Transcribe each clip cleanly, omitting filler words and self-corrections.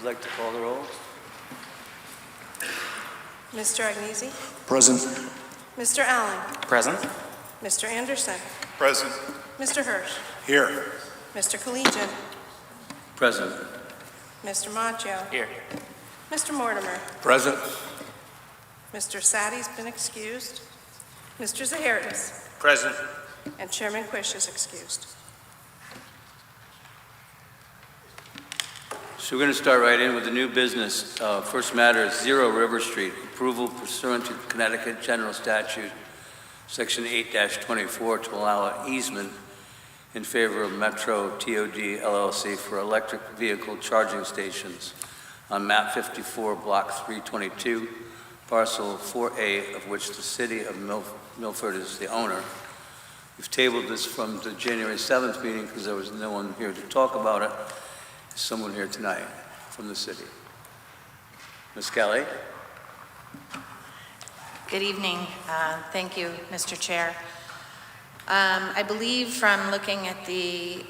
like to call the roll? Mr. Agnesi? Present. Mr. Allen? Present. Mr. Anderson? Present. Mr. Hirsch? Here. Mr. Collegian? Present. Mr. Macchio? Here. Mr. Mortimer? Present. Mr. Sadi's been excused. Mr. Zahardis? Present. And Chairman Quish is excused. So we're going to start right in with the new business. First matter is 0 River Street, approval pursuant to Connecticut General Statute, Section 8-24, to allow an easement in favor of Metro TOD LLC for electric vehicle charging stations on map 54, block 322, parcel 4A, of which the city of Milford is the owner. We've tabled this from the January 7th meeting because there was no one here to talk about it. Is someone here tonight from the city? Ms. Kelly? Good evening. Thank you, Mr. Chair. I believe from looking at the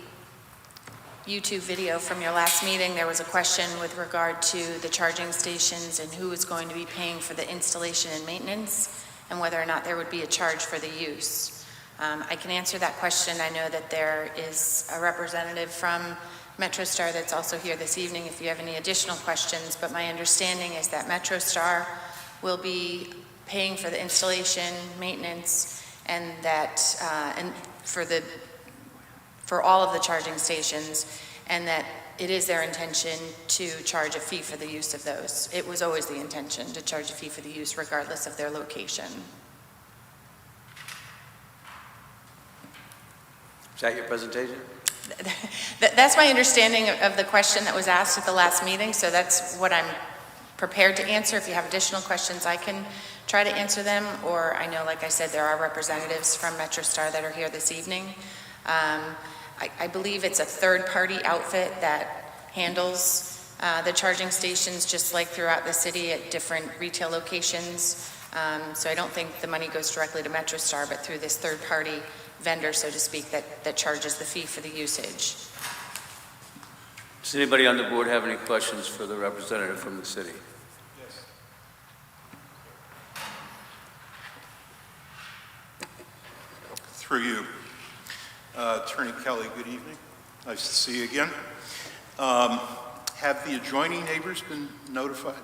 YouTube video from your last meeting, there was a question with regard to the charging stations and who is going to be paying for the installation and maintenance and whether or not there would be a charge for the use. I can answer that question. I know that there is a representative from MetroStar that's also here this evening if you have any additional questions, but my understanding is that MetroStar will be paying for the installation, maintenance, and that and for all of the charging stations, and that it is their intention to charge a fee for the use of those. It was always the intention to charge a fee for the use regardless of their location. Is that your presentation? That's my understanding of the question that was asked at the last meeting, so that's what I'm prepared to answer. If you have additional questions, I can try to answer them, or I know, like I said, there are representatives from MetroStar that are here this evening. I believe it's a third-party outfit that handles the charging stations, just like throughout the city at different retail locations. So I don't think the money goes directly to MetroStar, but through this third-party vendor, so to speak, that charges the fee for the usage. Does anybody on the board have any questions for the representative from the city? Yes. Through you. Attorney Kelly, good evening. Nice to see you again. Have the adjoining neighbors been notified?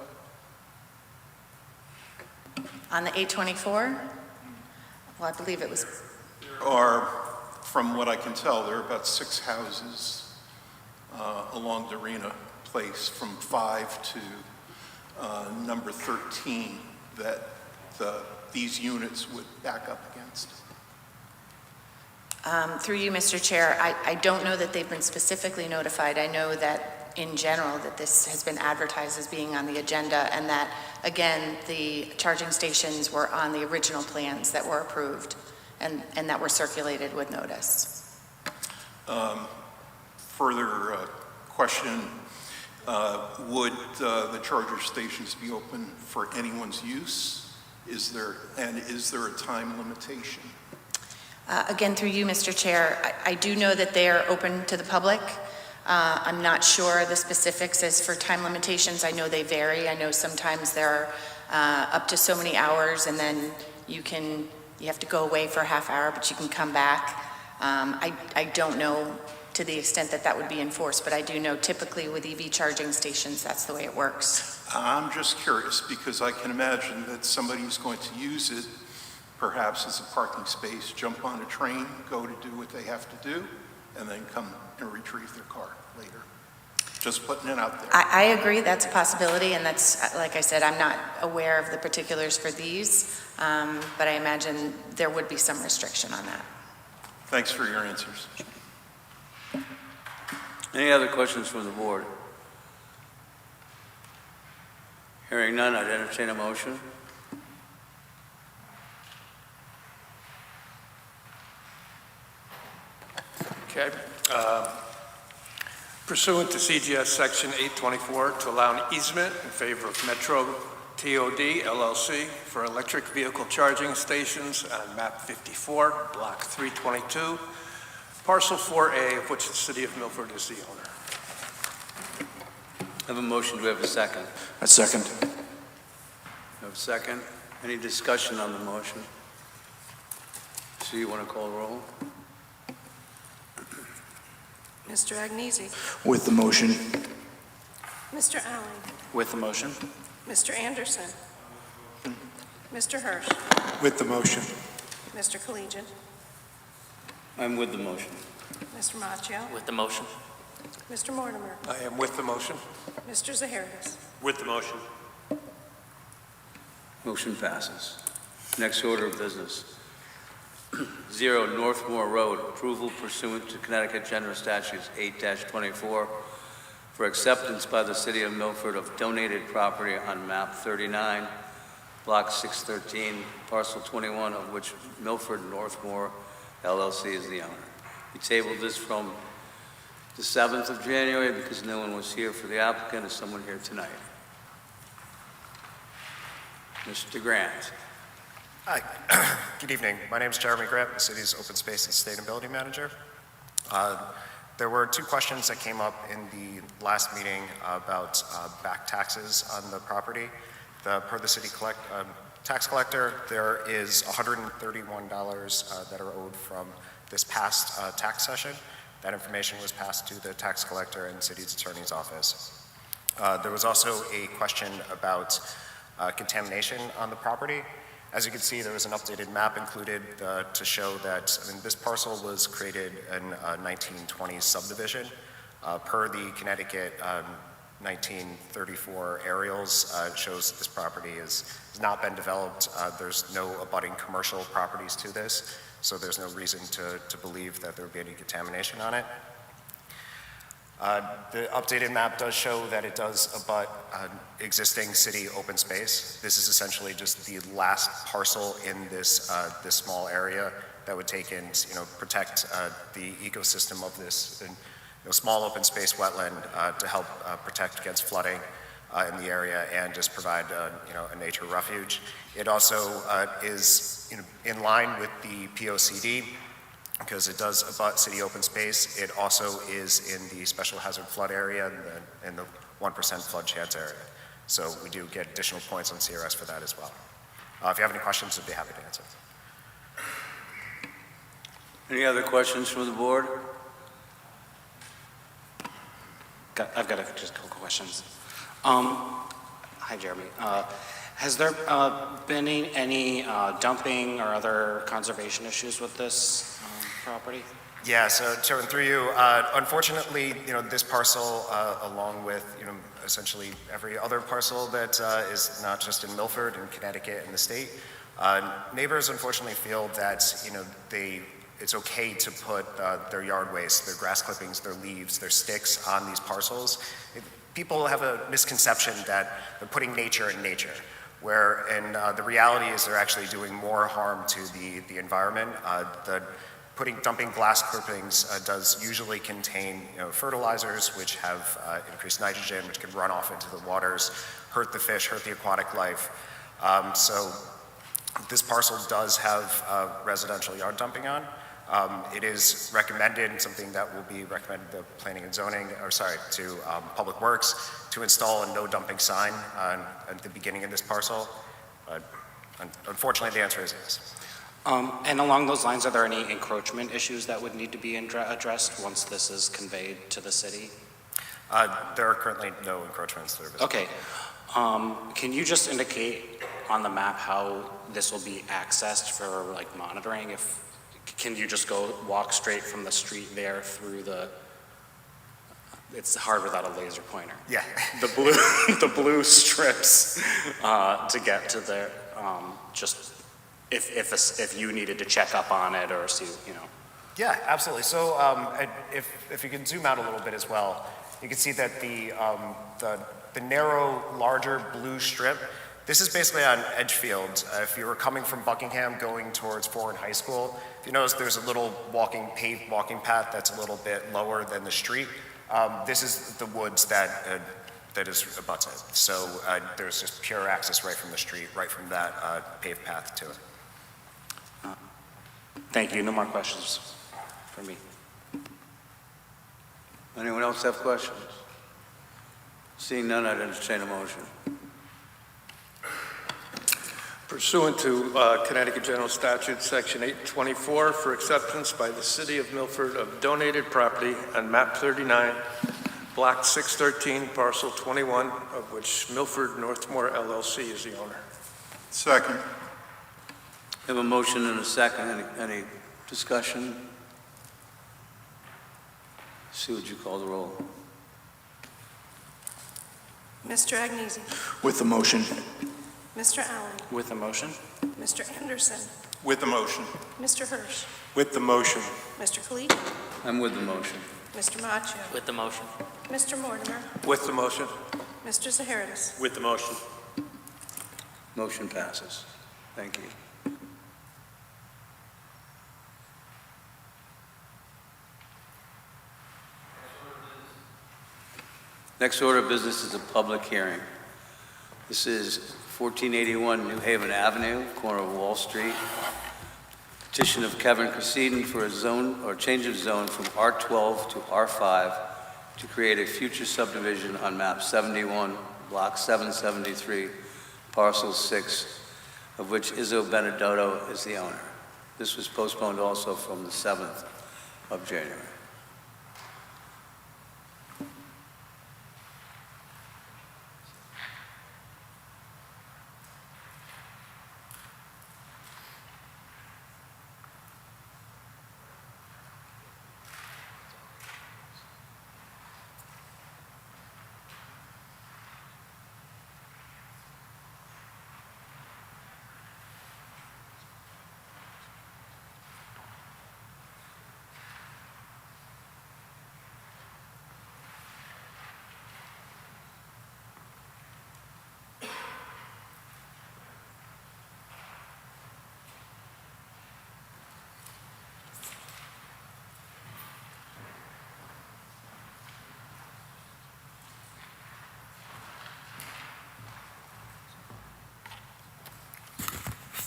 On the 824? Well, I believe it was. There are, from what I can tell, there are about 6 houses along Darena Place from 5 to number 13 that these units would back up against. Through you, Mr. Chair, I don't know that they've been specifically notified. I know that in general that this has been advertised as being on the agenda, and that, again, the charging stations were on the original plans that were approved and that were circulated with notice. Further question, would the charger stations be open for anyone's use? Is there a time limitation? Again, through you, Mr. Chair, I do know that they are open to the public. I'm not sure the specifics as for time limitations. I know they vary. I know sometimes they're up to so many hours, and then you have to go away for a half hour, but you can come back. I don't know to the extent that would be enforced, but I do know typically with EV charging stations, that's the way it works. I'm just curious because I can imagine that somebody's going to use it perhaps as a parking space, jump on a train, go to do what they have to do, and then come and retrieve their car later. Just putting it out there. I agree, that's a possibility, and that's, like I said, I'm not aware of the particulars for these, but I imagine there would be some restriction on that. Thanks for your answers. Any other questions from the board? Hearing none, I'd entertain a motion. Okay. Pursuant to CGS Section 824, to allow an easement in favor of Metro TOD LLC for electric vehicle charging stations on map 54, block 322, parcel 4A, of which the city of Milford is the owner. I have a motion. Do we have a second? A second. We have a second. Any discussion on the motion? So you want to call the roll? Mr. Agnesi? With the motion. Mr. Allen? With the motion. Mr. Anderson? Mr. Hirsch? With the motion. Mr. Collegian? I'm with the motion. Mr. Machio? With the motion. Mr. Mortimer? I am with the motion. Mr. Zaharis? With the motion. Motion passes. Next order of business. 0 Northmore Road, approval pursuant to Connecticut General Statutes 8-24 for acceptance by the City of Milford of donated property on map 39, block 613, parcel 21, of which Milford Northmore LLC is the owner. We tabled this from the 7th of January because no one was here for the applicant. Is someone here tonight? Mr. Grant. Hi, good evening. My name is Jeremy Grant, the city's Open Space and Sustainability Manager. There were two questions that came up in the last meeting about back taxes on the property. Per the city tax collector, there is $131 that are owed from this past tax session. That information was passed to the tax collector and city's attorney's office. There was also a question about contamination on the property. As you can see, there was an updated map included to show that this parcel was created in 1920s subdivision. Per the Connecticut 1934 aerials, it shows that this property has not been developed. There's no abutting commercial properties to this, so there's no reason to believe that there would be any contamination on it. The updated map does show that it does abut existing city open space. This is essentially just the last parcel in this this small area that would take in, protect the ecosystem of this small open space wetland to help protect against flooding in the area and just provide a nature refuge. It also is in line with the POCD. Because it does abut city open space. It also is in the special hazard flood area and the 1% flood chance area. So we do get additional points on CRS for that as well. If you have any questions, I'd be happy to answer. Any other questions from the board? I've got just a couple questions. Hi, Jeremy. Has there been any dumping or other conservation issues with this property? Yeah, so Chairman, through you, unfortunately, this parcel, along with, essentially every other parcel that is not just in Milford and Connecticut and the state, neighbors unfortunately feel that, it's okay to put their yard waste, their grass clippings, their leaves, their sticks on these parcels. People have a misconception that they're putting nature in nature, and the reality is they're actually doing more harm to the environment. Dumping glass clippings does usually contain fertilizers which have increased nitrogen, which can run off into the waters, hurt the fish, hurt the aquatic life. So this parcel does have residential yard dumping on. It is recommended, something that will be recommended to planning and zoning, to Public Works, to install a no dumping sign at the beginning of this parcel. Unfortunately, the answer is yes. And along those lines, are there any encroachment issues that would need to be addressed once this is conveyed to the city? There are currently no encroachments that are visible. Okay. Can you just indicate on the map how this will be accessed for monitoring? Can you just walk straight from the street there through it's hard without a laser pointer. Yeah. The blue strips to get to there, just if you needed to check up on it or see, Yeah, absolutely. So if you can zoom out a little bit as well, you can see that the narrow, larger blue strip, this is basically on Edgefield. If you were coming from Buckingham going towards Foreign High School, if you notice there's a little paved walking path that's a little bit lower than the street. This is the woods that is abuts it. So there's just pure access right from the street, right from that paved path to it. Thank you. No more questions for me. Anyone else have questions? Seeing none, I'd entertain a motion. Pursuant to Connecticut General Statute, Section 824, for acceptance by the City of Milford of donated property on map 39, block 613, parcel 21, of which Milford Northmore LLC is the owner. Second. We have a motion and a second. Any discussion? Sue, would you call the roll? Mr. Agnesi. With the motion. Mr. Allen. With the motion? Mr. Anderson. With the motion. Mr. Hirsch. With the motion. Mr. Collegian. I'm with the motion. Mr. Machio. With the motion. Mr. Mortimer. With the motion. Mr. Zaharidis. With the motion. Motion passes. Thank you. Next order of business is a public hearing. This is 1481 New Haven Avenue, corner of Wall Street. Petition of Kevin Cresceden for a zone or change of zone from R12 to R5 to create a future subdivision on map 71, block 773, parcel 6, of which Izzo Benedetto is the owner. This was postponed also from the 7th of January.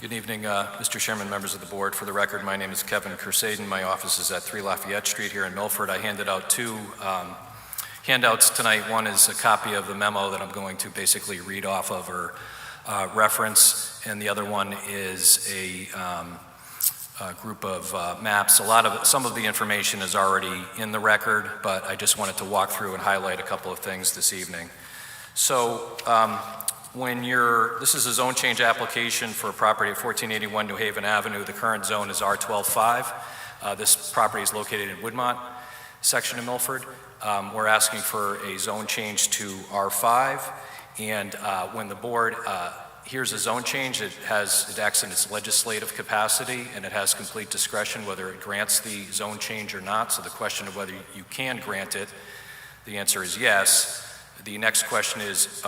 Good evening, Mr. Chairman, members of the board. For the record, my name is Kevin Cresceden. My office is at 3 Lafayette Street here in Milford. I handed out two handouts tonight. One is a copy of the memo that I'm going to basically read off of or reference, and the other one is a group of maps. Some of the information is already in the record, but I just wanted to walk through and highlight a couple of things this evening. So, this is a zone change application for a property at 1481 New Haven Avenue. The current zone is R12-5. This property is located in Woodmont section of Milford. We're asking for a zone change to R5, and when the board hears a zone change, it acts in its legislative capacity, and it has complete discretion whether it grants the zone change or not. So the question of whether you can grant it, the answer is yes. The next question is,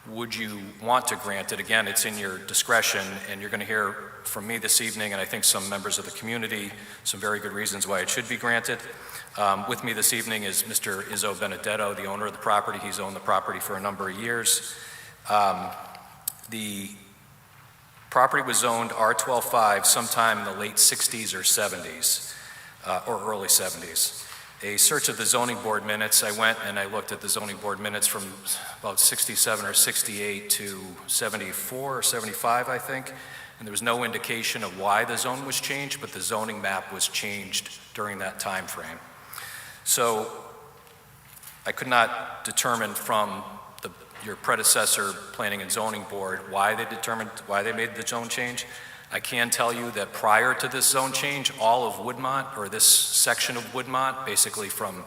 would you want to grant it? Again, it's in your discretion, and you're going to hear from me this evening, and I think some members of the community, some very good reasons why it should be granted. With me this evening is Mr. Izzo Benedetto, the owner of the property. He's owned the property for a number of years. The property was zoned R12-5 sometime in the late 60s or 70s, or early 70s. A search of the zoning board minutes, I went and I looked at the zoning board minutes from about 67 or 68 to 74 or 75, I think, and there was no indication of why the zone was changed, but the zoning map was changed during that time frame. So I could not determine from your predecessor planning and zoning board why they made the zone change. I can tell you that prior to this zone change, all of Woodmont, or this section of Woodmont, basically from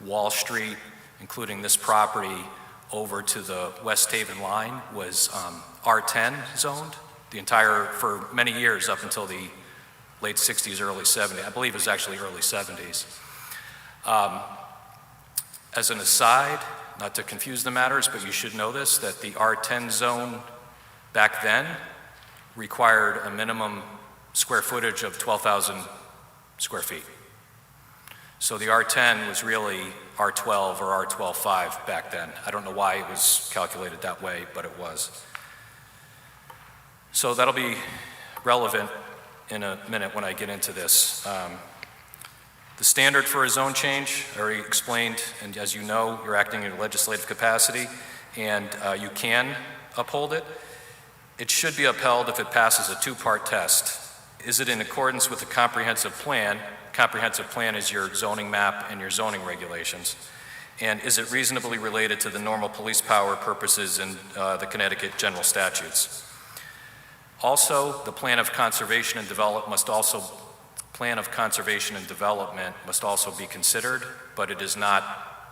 Wall Street, including this property, over to the West Haven line, was R10 zoned. The entire, for many years, up until the late 60s, early 70s. I believe it was actually early 70s. As an aside, not to confuse the matters, but you should know this, that the R10 zone back then required a minimum square footage of 12,000 square feet. So the R10 was really R12 or R12-5 back then. I don't know why it was calculated that way, but it was. So that'll be relevant in a minute when I get into this. The standard for a zone change, I already explained, and as you know, you're acting in a legislative capacity, and you can uphold it. It should be upheld if it passes a two-part test. Is it in accordance with the comprehensive plan? Comprehensive plan is your zoning map and your zoning regulations. And is it reasonably related to the normal police power purposes in the Connecticut general statutes? Also, the plan of conservation and development must also be considered, but it does not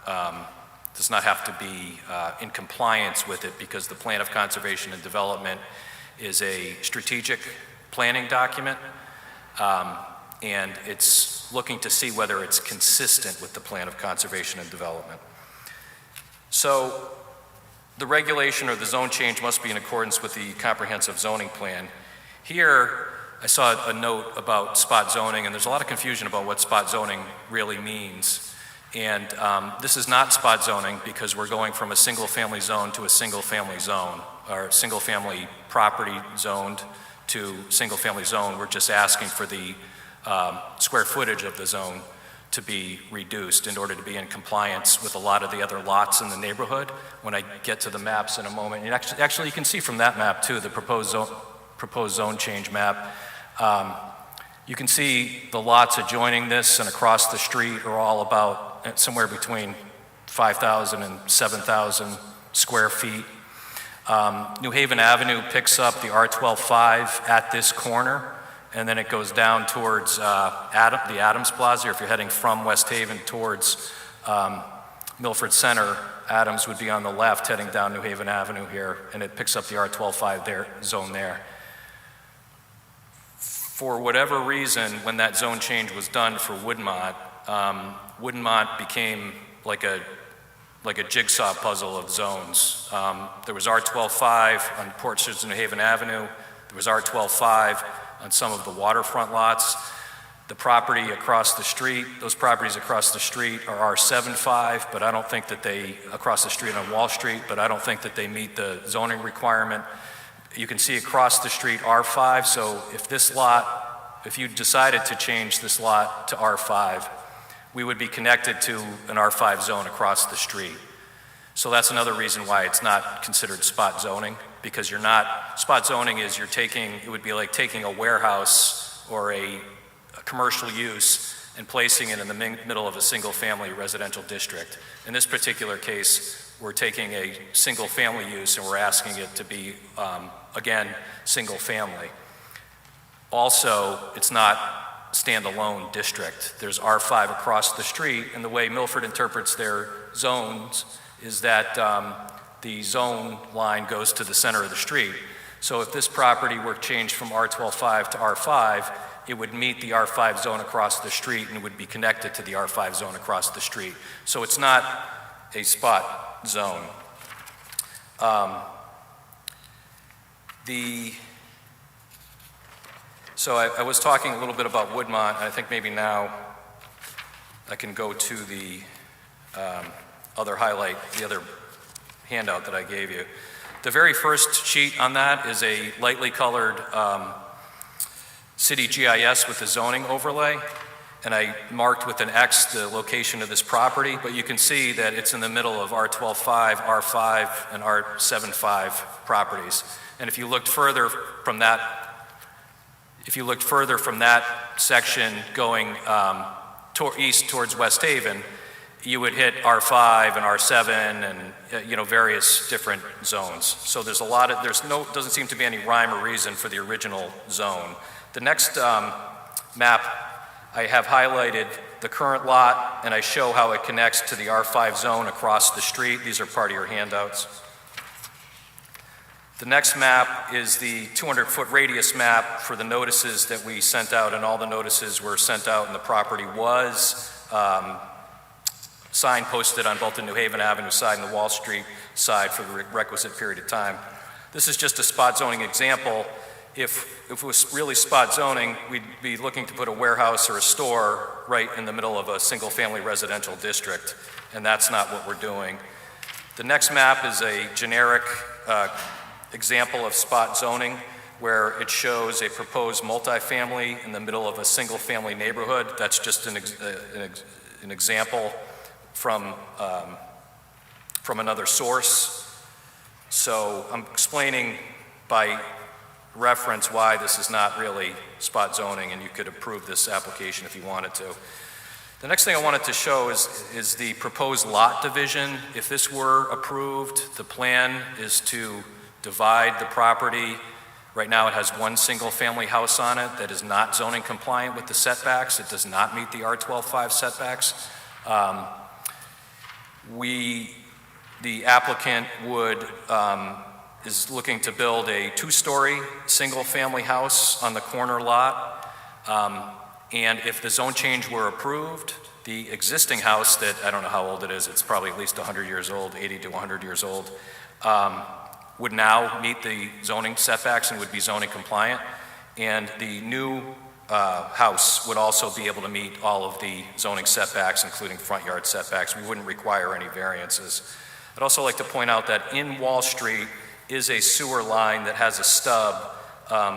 have to be in compliance with it, because the plan of conservation and development is a strategic planning document, and it's looking to see whether it's consistent with the plan of conservation and development. So the regulation or the zone change must be in accordance with the comprehensive zoning plan. Here, I saw a note about spot zoning, and there's a lot of confusion about what spot zoning really means. And this is not spot zoning, because we're going from a single-family zone to a single-family zone, or single-family property zoned to single-family zone. We're just asking for the square footage of the zone to be reduced in order to be in compliance with a lot of the other lots in the neighborhood. When I get to the maps in a moment, and actually you can see from that map too, the proposed zone change map. You can see the lots adjoining this and across the street are all about somewhere between 5,000 and 7,000 square feet. New Haven Avenue picks up the R12-5 at this corner, and then it goes down towards the Adams Plaza. If you're heading from West Haven towards Milford Center, Adams would be on the left heading down New Haven Avenue here, and it picks up the R12-5 zone there. For whatever reason, when that zone change was done for Woodmont, Woodmont became like a jigsaw puzzle of zones. There was R12-5 on portions of New Haven Avenue. There was R12-5 on some of the waterfront lots. The property across the street, those properties across the street are R75, but I don't think that they, across the street on Wall Street, but I don't think that they meet the zoning requirement. You can see across the street R5, so if you decided to change this lot to R5, we would be connected to an R5 zone across the street. So that's another reason why it's not considered spot zoning, because spot zoning is it would be like taking a warehouse or a commercial use and placing it in the middle of a single-family residential district. In this particular case, we're taking a single-family use and we're asking it to be, again, single-family. Also, it's not standalone district. There's R5 across the street, and the way Milford interprets their zones is that the zone line goes to the center of the street. So if this property were changed from R12-5 to R5, it would meet the R5 zone across the street and would be connected to the R5 zone across the street. So it's not a spot zone. So I was talking a little bit about Woodmont, and I think maybe now I can go to the other handout that I gave you. The very first sheet on that is a lightly colored city GIS with the zoning overlay, and I marked with an X the location of this property, but you can see that it's in the middle of R12-5, R5, and R75 properties. And if you looked further from that section going east towards West Haven, you would hit R5 and R7 and various different zones. So there's doesn't seem to be any rhyme or reason for the original zone. The next map, I have highlighted the current lot, and I show how it connects to the R5 zone across the street. These are part of your handouts. The next map is the 200-foot radius map for the notices that we sent out, and all the notices were sent out, and the property was signposted on both the New Haven Avenue side and the Wall Street side for the requisite period of time. This is just a spot zoning example. If it was really spot zoning, we'd be looking to put a warehouse or a store right in the middle of a single-family residential district, and that's not what we're doing. The next map is a generic example of spot zoning. where it shows a proposed multifamily in the middle of a single-family neighborhood. That's just an example from another source. So I'm explaining by reference why this is not really spot zoning, and you could approve this application if you wanted to. The next thing I wanted to show is the proposed lot division. If this were approved, the plan is to divide the property. Right now it has one single-family house on it that is not zoning compliant with the setbacks. It does not meet the R12.5 setbacks. The applicant is looking to build a two-story single-family house on the corner lot. And if the zone change were approved, the existing house that, I don't know how old it is, it's probably at least 100 years old, 80 to 100 years old, would now meet the zoning setbacks and would be zoning compliant. And the new house would also be able to meet all of the zoning setbacks, including front yard setbacks. We wouldn't require any variances. I'd also like to point out that in Wall Street is a sewer line that has a stub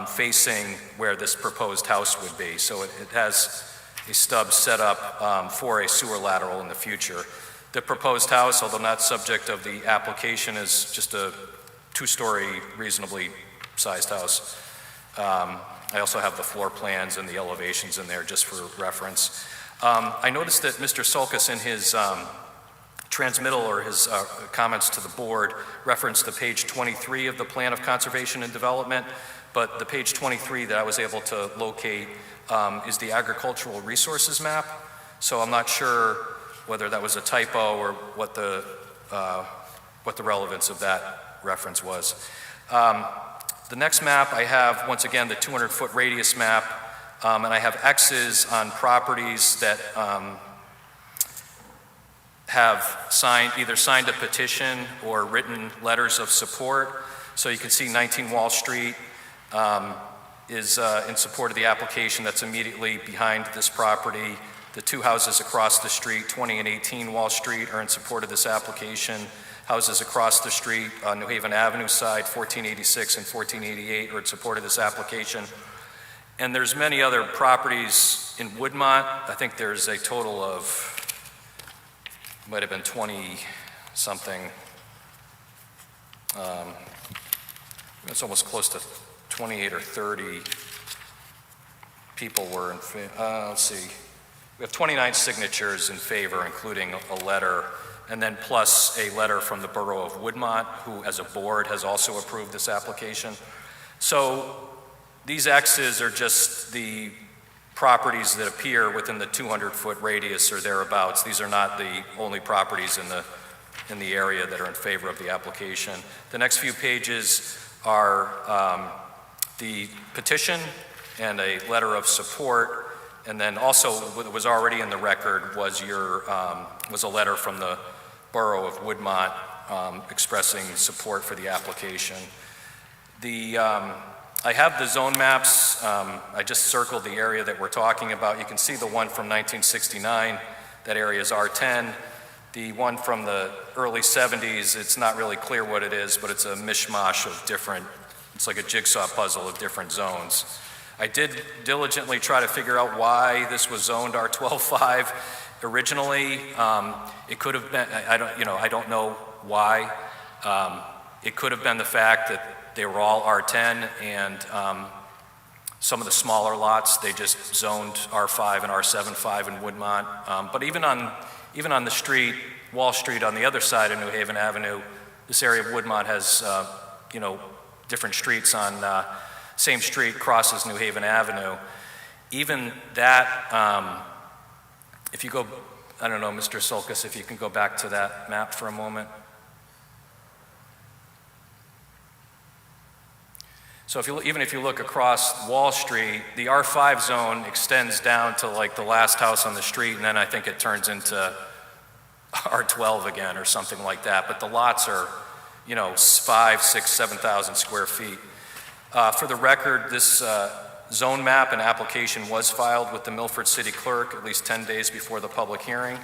facing where this proposed house would be. So it has a stub set up for a sewer lateral in the future. The proposed house, although not subject of the application, is just a two-story, reasonably sized house. I also have the floor plans and the elevations in there just for reference. I noticed that Mr. Sulkus in his transmittal or his comments to the board referenced the page 23 of the Plan of Conservation and Development, but the page 23 that I was able to locate is the agricultural resources map. So I'm not sure whether that was a typo or what the relevance of that reference was. The next map I have, once again, the 200-foot radius map, and I have X's on properties that have either signed a petition or written letters of support. So you can see 19 Wall Street is in support of the application. That's immediately behind this property. The two houses across the street, 20 and 18 Wall Street, are in support of this application. Houses across the street on New Haven Avenue side, 1486 and 1488, are in support of this application. And there's many other properties in Woodmont. I think there's a total of, might have been 20 something. It's almost close to 28 or 30 people were in favor. Let's see. We have 29 signatures in favor, including a letter, and then plus a letter from the Borough of Woodmont, who as a board has also approved this application. So these X's are just the properties that appear within the 200-foot radius or thereabouts. These are not the only properties in the area that are in favor of the application. The next few pages are the petition and a letter of support, and then also what was already in the record was a letter from the Borough of Woodmont expressing support for the application. I have the zone maps. I just circled the area that we're talking about. You can see the one from 1969. That area is R10. The one from the early 70s, it's not really clear what it is, but it's a mishmash of different, it's like a jigsaw puzzle of different zones. I did diligently try to figure out why this was zoned R12.5 originally. It could have been, I don't know why. It could have been the fact that they were all R10 and some of the smaller lots, they just zoned R5 and R7.5 in Woodmont. But even on the street, Wall Street on the other side of New Haven Avenue, this area of Woodmont has, different streets on, same street crosses New Haven Avenue. Even that, if you go, I don't know, Mr. Sulkus, if you can go back to that map for a moment. So even if you look across Wall Street, the R5 zone extends down to like the last house on the street, and then I think it turns into R12 again or something like that. But the lots are, 5, 6, 7,000 square feet. For the record, this zone map and application was filed with the Milford City Clerk at least 10 days before the public hearing.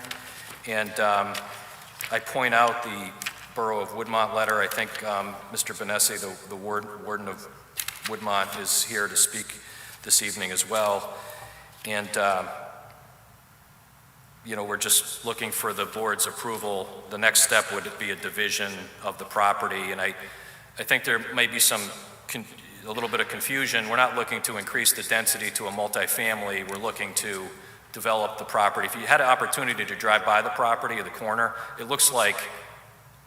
And I point out the Borough of Woodmont letter. I think Mr. Benessi, the warden of Woodmont is here to speak this evening as well. And, we're just looking for the board's approval. The next step would be a division of the property, and I think there may be a little bit of confusion. We're not looking to increase the density to a multifamily. We're looking to develop the property. If you had an opportunity to drive by the property at the corner, it looks like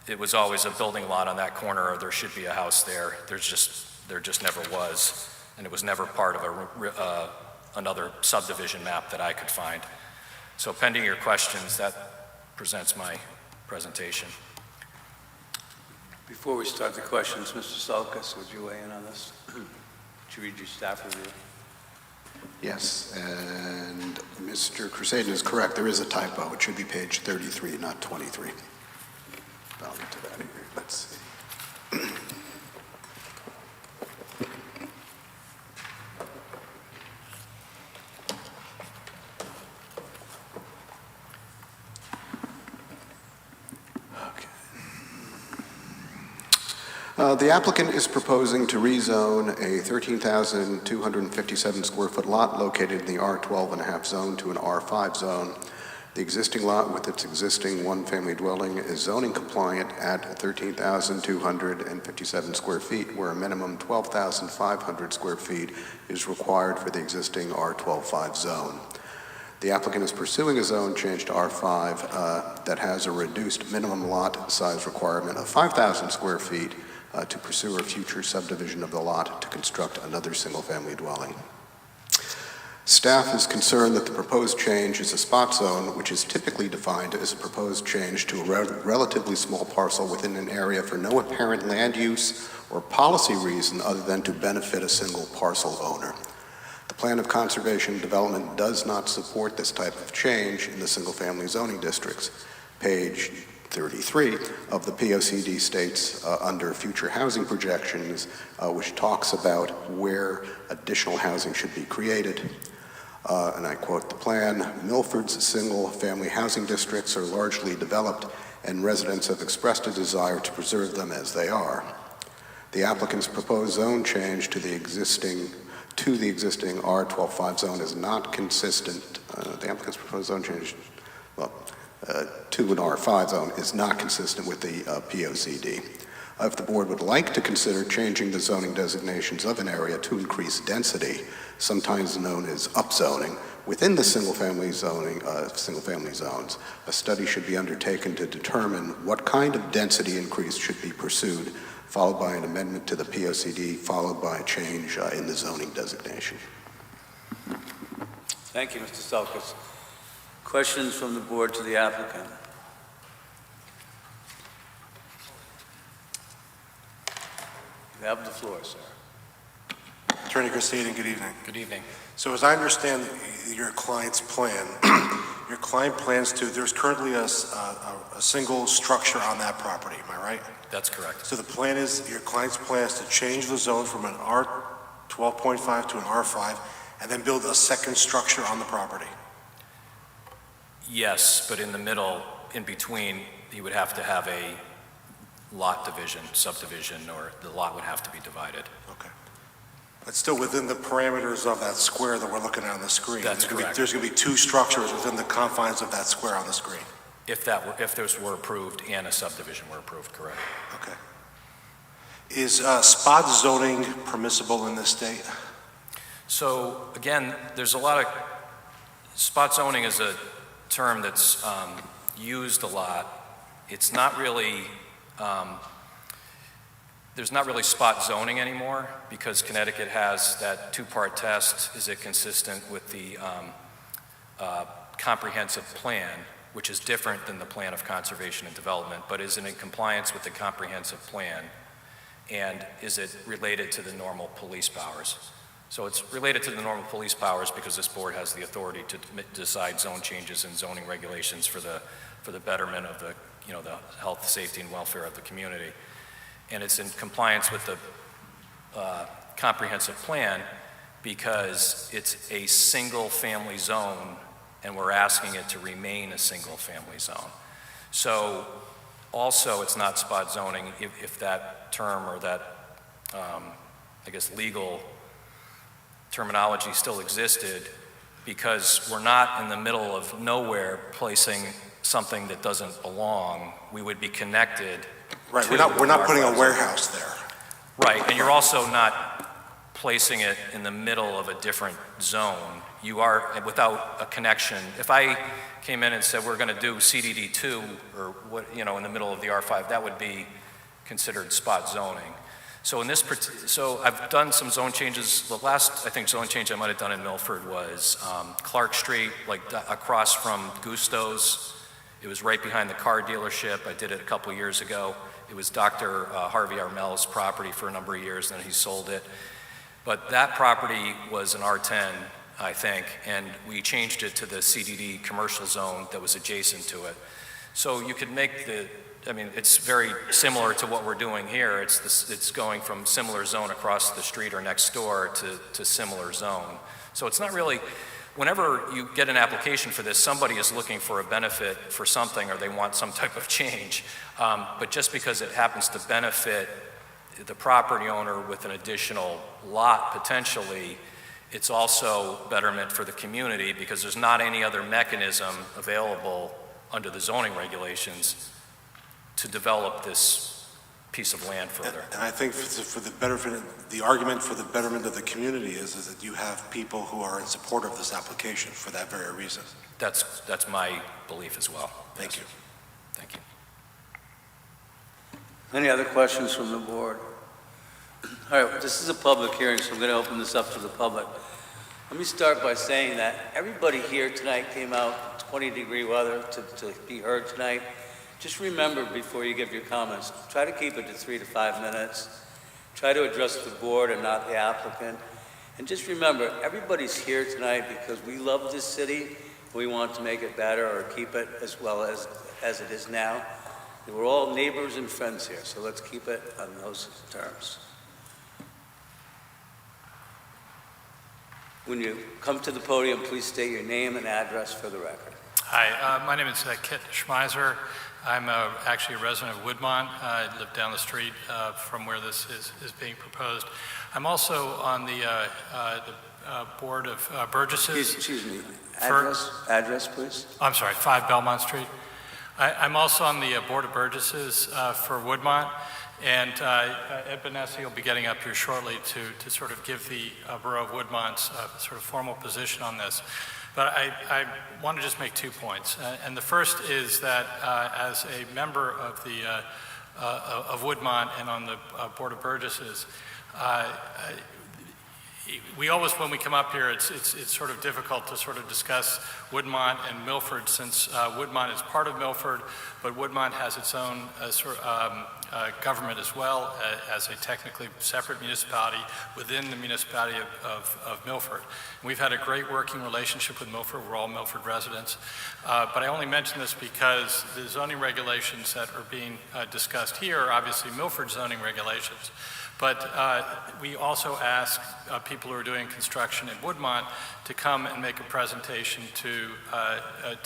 it was always a building lot on that corner, or there should be a house there. There just never was, and it was never part of another subdivision map that I could find. So pending your questions, that presents my presentation. Before we start the questions, Mr. Sulkus, would you weigh in on this? Would you read your staff review? Yes, and Mr. Crusaden is correct. There is a typo. It should be page 33, not 23. I'll get to that here. Let's see. The applicant is proposing to rezone a 13,257 square foot lot located in the R12.5 zone to an R5 zone. The existing lot with its existing one-family dwelling is zoning compliant at 13,257 square feet, where a minimum 12,500 square feet is required for the existing R12.5 zone. The applicant is pursuing a zone change to R5 that has a reduced minimum lot size requirement of 5,000 square feet to pursue a future subdivision of the lot to construct another single-family dwelling. Staff is concerned that the proposed change is a spot zone, which is typically defined as a proposed change to a relatively small parcel within an area for no apparent land use or policy reason other than to benefit a single parcel owner. The plan of conservation and development does not support this type of change in the single-family zoning districts. Page 33 of the POCD states under future housing projections, which talks about where additional housing should be created. And I quote the plan, "Milford's single-family housing districts are largely developed and residents have expressed a desire to preserve them as they are. The applicant's proposed zone change to the existing R12.5 zone is not consistent. The applicant's proposed zone change, to an R5 zone is not consistent with the POCD. If the board would like to consider changing the zoning designations of an area to increase density, sometimes known as upzoning, within the single-family zones, a study should be undertaken to determine what kind of density increase should be pursued, followed by an amendment to the POCD, followed by a change in the zoning designation." Thank you, Mr. Sulkus. Questions from the board to the applicant? You have the floor, sir. Attorney Crusaden, good evening. Good evening. So as I understand your client's plan, your client plans to, there's currently a single structure on that property, am I right? That's correct. So the plan is, your client's plan is to change the zone from an R12.5 to an R5 and then build a second structure on the property? Yes, but in the middle, in between, he would have to have a lot division, subdivision, or the lot would have to be divided. Okay. But still within the parameters of that square that we're looking at on the screen. That's correct. There's going to be two structures within the confines of that square on the screen. If those were approved and a subdivision were approved, correct. Okay. Is spot zoning permissible in this state? So again, there's a lot of, spot zoning is a term that's used a lot. It's not really, there's not really spot zoning anymore because Connecticut has that two-part test. Is it consistent with the comprehensive plan, which is different than the plan of conservation and development, but is it in compliance with the comprehensive plan? And is it related to the normal police powers? So it's related to the normal police powers because this board has the authority to decide zone changes and zoning regulations for the betterment of the health, safety, and welfare of the community. And it's in compliance with the comprehensive plan because it's a single-family zone, and we're asking it to remain a single-family zone. So also, it's not spot zoning if that term or that I guess, legal terminology still existed, because we're not in the middle of nowhere placing something that doesn't belong. We would be connected. Right, we're not putting a warehouse there. Right, and you're also not placing it in the middle of a different zone. You are, without a connection. If I came in and said we're going to do CDD2 or what, you know, in the middle of the R5, that would be considered spot zoning. So in this, so I've done some zone changes. The last, I think, zone change I might have done in Milford was Clark Street, like across from Gusto's. It was right behind the car dealership. I did it a couple years ago. It was Dr. Harvey Armel's property for a number of years, then he sold it. But that property was an R10, I think, and we changed it to the CDD commercial zone that was adjacent to it. So you could make the, I mean, it's very similar to what we're doing here. It's going from similar zone across the street or next door to similar zone. So it's not really, whenever you get an application for this, somebody is looking for a benefit for something, or they want some type of change. But just because it happens to benefit the property owner with an additional lot potentially, it's also betterment for the community, because there's not any other mechanism available under the zoning regulations to develop this piece of land further. And I think for the benefit, the argument for the betterment of the community is that you have people who are in support of this application for that very reason. That's my belief as well. Thank you. Thank you. Any other questions from the board? All right, this is a public hearing, so I'm going to open this up to the public. Let me start by saying that everybody here tonight came out 20-degree weather to be heard tonight. Just remember, before you give your comments, try to keep it to 3 to 5 minutes. Try to address the board and not the applicant. And just remember, everybody's here tonight because we love this city. We want to make it better or keep it as well as it is now. We're all neighbors and friends here, so let's keep it on those terms. When you come to the podium, please state your name and address for the record. Hi, my name is Kit Schmeiser. I'm actually a resident of Woodmont. I live down the street from where this is being proposed. I'm also on the board of Burgesses. Excuse me, address, please. I'm sorry, 5 Belmont Street. I'm also on the board of Burgesses for Woodmont, and Ed Benessi will be getting up here shortly to sort of give the borough of Woodmont's sort of formal position on this. But I want to just make 2 points. And the first is that as a member of of Woodmont and on the board of Burgesses, we always, when we come up here, it's sort of difficult to sort of discuss Woodmont and Milford, since Woodmont is part of Milford, but Woodmont has its own government as well, as a technically separate municipality within the municipality of Milford. And we've had a great working relationship with Milford. We're all Milford residents. But I only mention this because the zoning regulations that are being discussed here are obviously Milford zoning regulations. But we also ask people who are doing construction in Woodmont to come and make a presentation to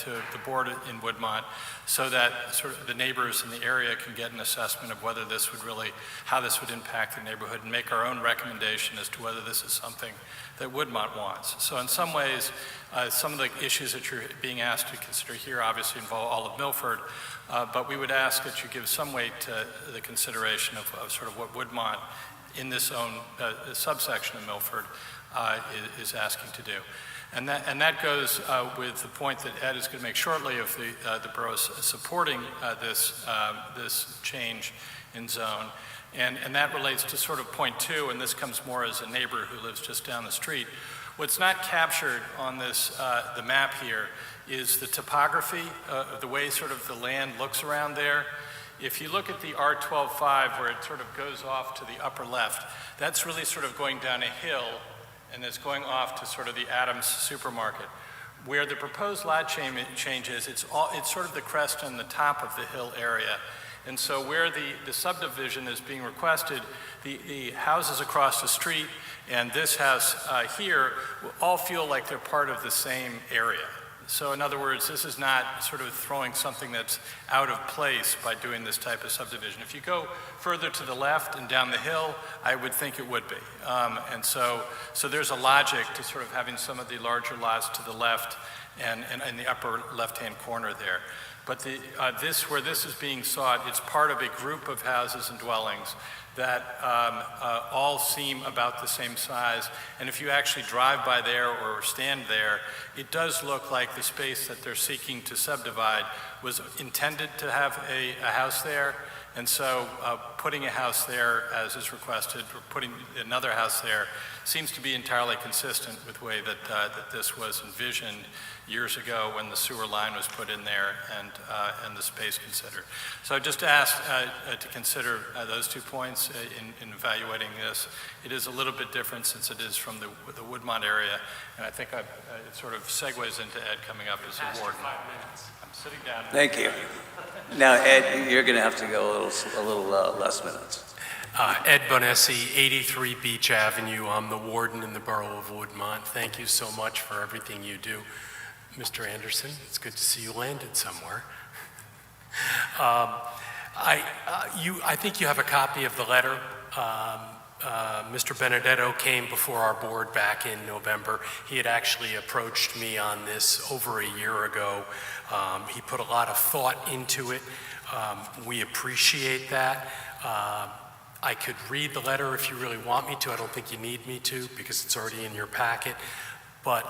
the board in Woodmont, so that sort of the neighbors in the area can get an assessment of whether this would really, how this would impact the neighborhood, and make our own recommendation as to whether this is something that Woodmont wants. So in some ways, some of the issues that you're being asked to consider here obviously involve all of Milford, but we would ask that you give some weight to the consideration of sort of what Woodmont in this own subsection of Milford is asking to do. And that goes with the point that Ed is going to make shortly of the borough's supporting this change in zone. And that relates to sort of point 2, and this comes more as a neighbor who lives just down the street. What's not captured on this, the map here, is the topography, the way sort of the land looks around there. If you look at the R12-5, where it sort of goes off to the upper left, that's really sort of going down a hill, and it's going off to sort of the Adams supermarket. Where the proposed lot change is, it's sort of the crest on the top of the hill area. And so where the subdivision is being requested, the houses across the street and this house here will all feel like they're part of the same area. So in other words, this is not sort of throwing something that's out of place by doing this type of subdivision. If you go further to the left and down the hill, I would think it would be. And so there's a logic to sort of having some of the larger lots to the left and in the upper left-hand corner there. But where this is being sought, it's part of a group of houses and dwellings that all seem about the same size. And if you actually drive by there or stand there, it does look like the space that they're seeking to subdivide was intended to have a house there. And so putting a house there, as is requested, or putting another house there, seems to be entirely consistent with the way that this was envisioned years ago when the sewer line was put in there and the space considered. So I just asked to consider those 2 points in evaluating this. It is a little bit different since it is from the Woodmont area, and I think it sort of segues into Ed coming up as a warden. 5 minutes. I'm sitting down. Thank you. Now, Ed, you're going to have to go a little less minutes. Ed Bonessi, 83 Beach Avenue. I'm the warden in the borough of Woodmont. Thank you so much for everything you do. Mr. Anderson, it's good to see you landed somewhere. I think you have a copy of the letter. Mr. Benedetto came before our board back in November. He had actually approached me on this over a year ago. He put a lot of thought into it. We appreciate that. I could read the letter if you really want me to. I don't think you need me to because it's already in your packet. But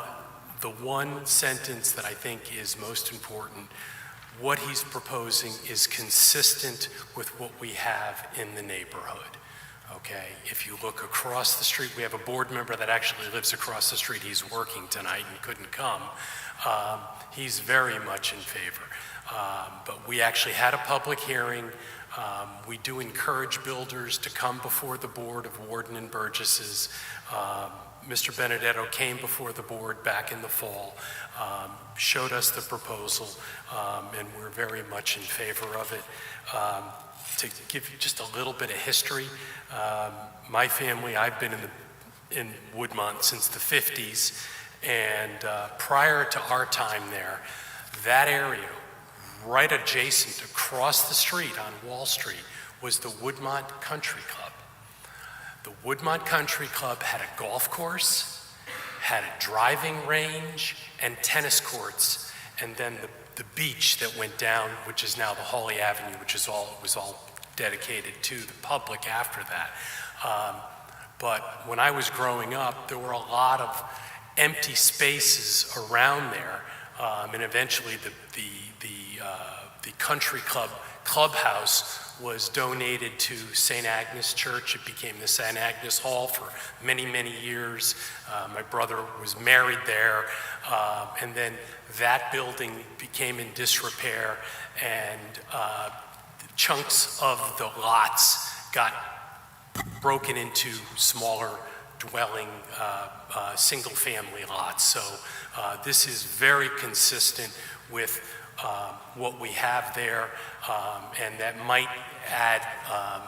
the one sentence that I think is most important, what he's proposing is consistent with what we have in the neighborhood. Okay, if you look across the street, we have a board member that actually lives across the street. He's working tonight and couldn't come. He's very much in favor. But we actually had a public hearing. We do encourage builders to come before the board of Warden and Burgess's. Mr. Benedetto came before the board back in the fall, showed us the proposal, and we're very much in favor of it. To give you just a little bit of history, my family, I've been in Woodmont since the 50s, and prior to our time there, that area, right adjacent across the street on Wall Street, was the Woodmont Country Club. The Woodmont Country Club had a golf course, had a driving range, and tennis courts, and then the beach that went down, which is now the Hawley Avenue, which was all dedicated to the public after that. But when I was growing up, there were a lot of empty spaces around there, and eventually the country club clubhouse was donated to St. Agnes Church. It became the St. Agnes Hall for many, many years. My brother was married there, and then that building became in disrepair, and chunks of the lots got broken into smaller dwelling, single-family lots. So this is very consistent with what we have there, and that might add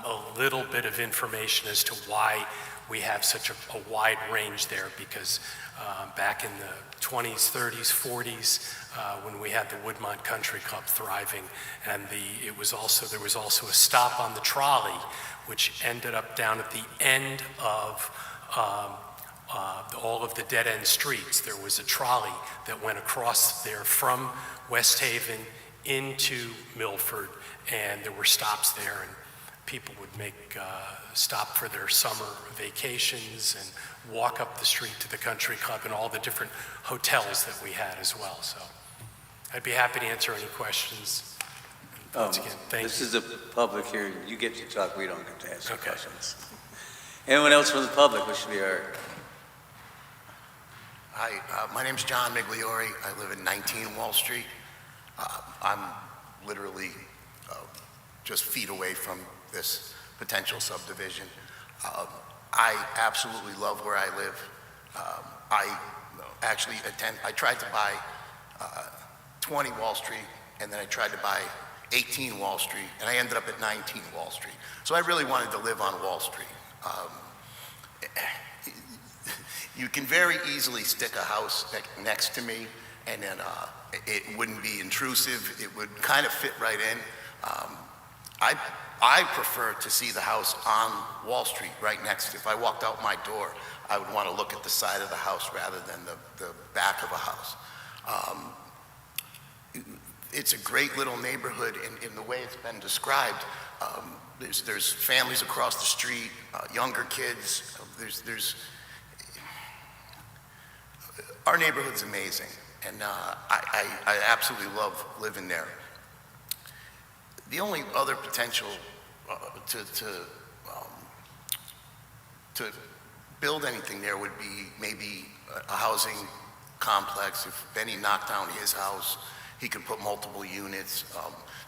a little bit of information as to why we have such a wide range there, because back in the 20s, 30s, 40s, when we had the Woodmont Country Club thriving, and there was also a stop on the trolley, which ended up down at the end of all of the dead-end streets. There was a trolley that went across there from West Haven into Milford, and there were stops there, and people would stop for their summer vacations and walk up the street to the country club and all the different hotels that we had as well. So I'd be happy to answer any questions. Once again, thank This you. is a public hearing. You get to talk, we don't get to ask questions. Anyone else from the public wish to be heard? Hi, my name's John Migliori. I live at 19 Wall Street. I'm literally just feet away from this potential subdivision. I absolutely love where I live. I tried to buy 20 Wall Street, and then I tried to buy 18 Wall Street, and I ended up at 19 Wall Street. So I really wanted to live on Wall Street. You can very easily stick a house next to me, and then it wouldn't be intrusive. It would kind of fit right in. I prefer to see the house on Wall Street, right next. If I walked out my door, I would want to look at the side of the house rather than the back of a house. It's a great little neighborhood in the way it's been described. There's families across the street, younger kids. Our neighborhood's amazing, and I absolutely love living there. The only other potential to build anything there would be maybe a housing complex. If Benny knocked down his house, he could put multiple units.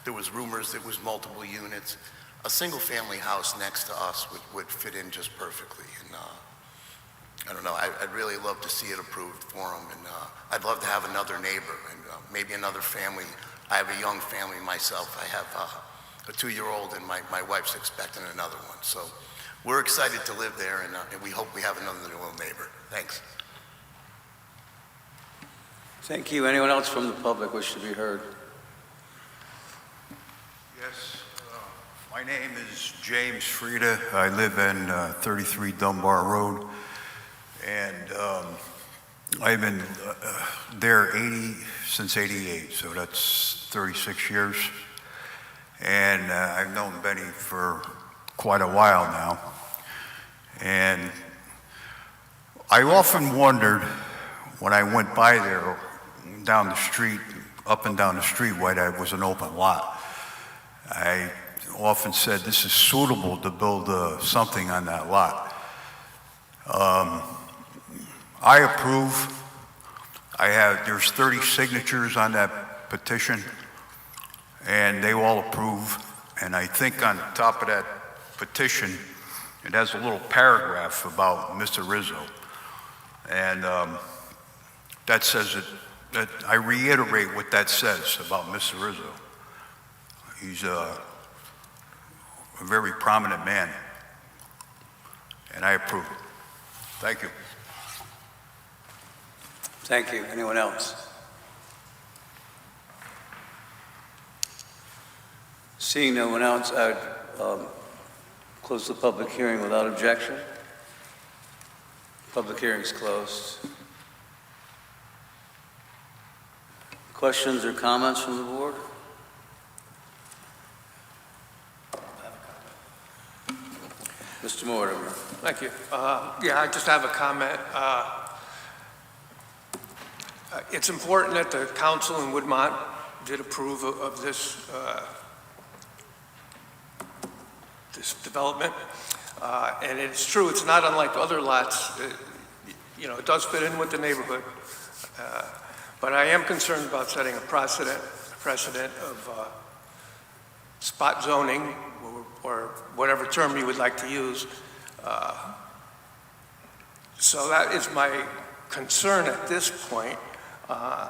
There was rumors there was multiple units. A single-family house next to us would fit in just perfectly. And I don't know, I'd really love to see it approved for him. And I'd love to have another neighbor and maybe another family. I have a young family myself. I have a 2-year-old, and my wife's expecting another one. So we're excited to live there, and we hope we have another little neighbor. Thanks. Thank you. Anyone else from the public wish to be heard? Yes, my name is James Frieda. I live in 33 Dunbar Road, and I've been there since '88, so that's 36 years. And I've known Benny for quite a while now. And I often wondered when I went by there down the street, up and down the street, why that was an open lot. I often said this is suitable to build something on that lot. I approve. There's 30 signatures on that petition, and they all approve. And I think on top of that petition, it has a little paragraph about Mr. Rizzo. And that says that I reiterate what that says about Mr. Rizzo. He's a very prominent man, and I approve. Thank you. Thank you. Anyone else? Seeing no one else, I'd close the public hearing without objection. Public hearing is closed. Questions or comments from the board? Mr. Mortimer. Thank you. Yeah, I just have a comment. It's important that the council in Woodmont did approve of this this development. And it's true, it's not unlike other lots. It does fit in with the neighborhood. But I am concerned about setting a precedent of spot zoning, or whatever term you would like to use. So that is my concern at this point. I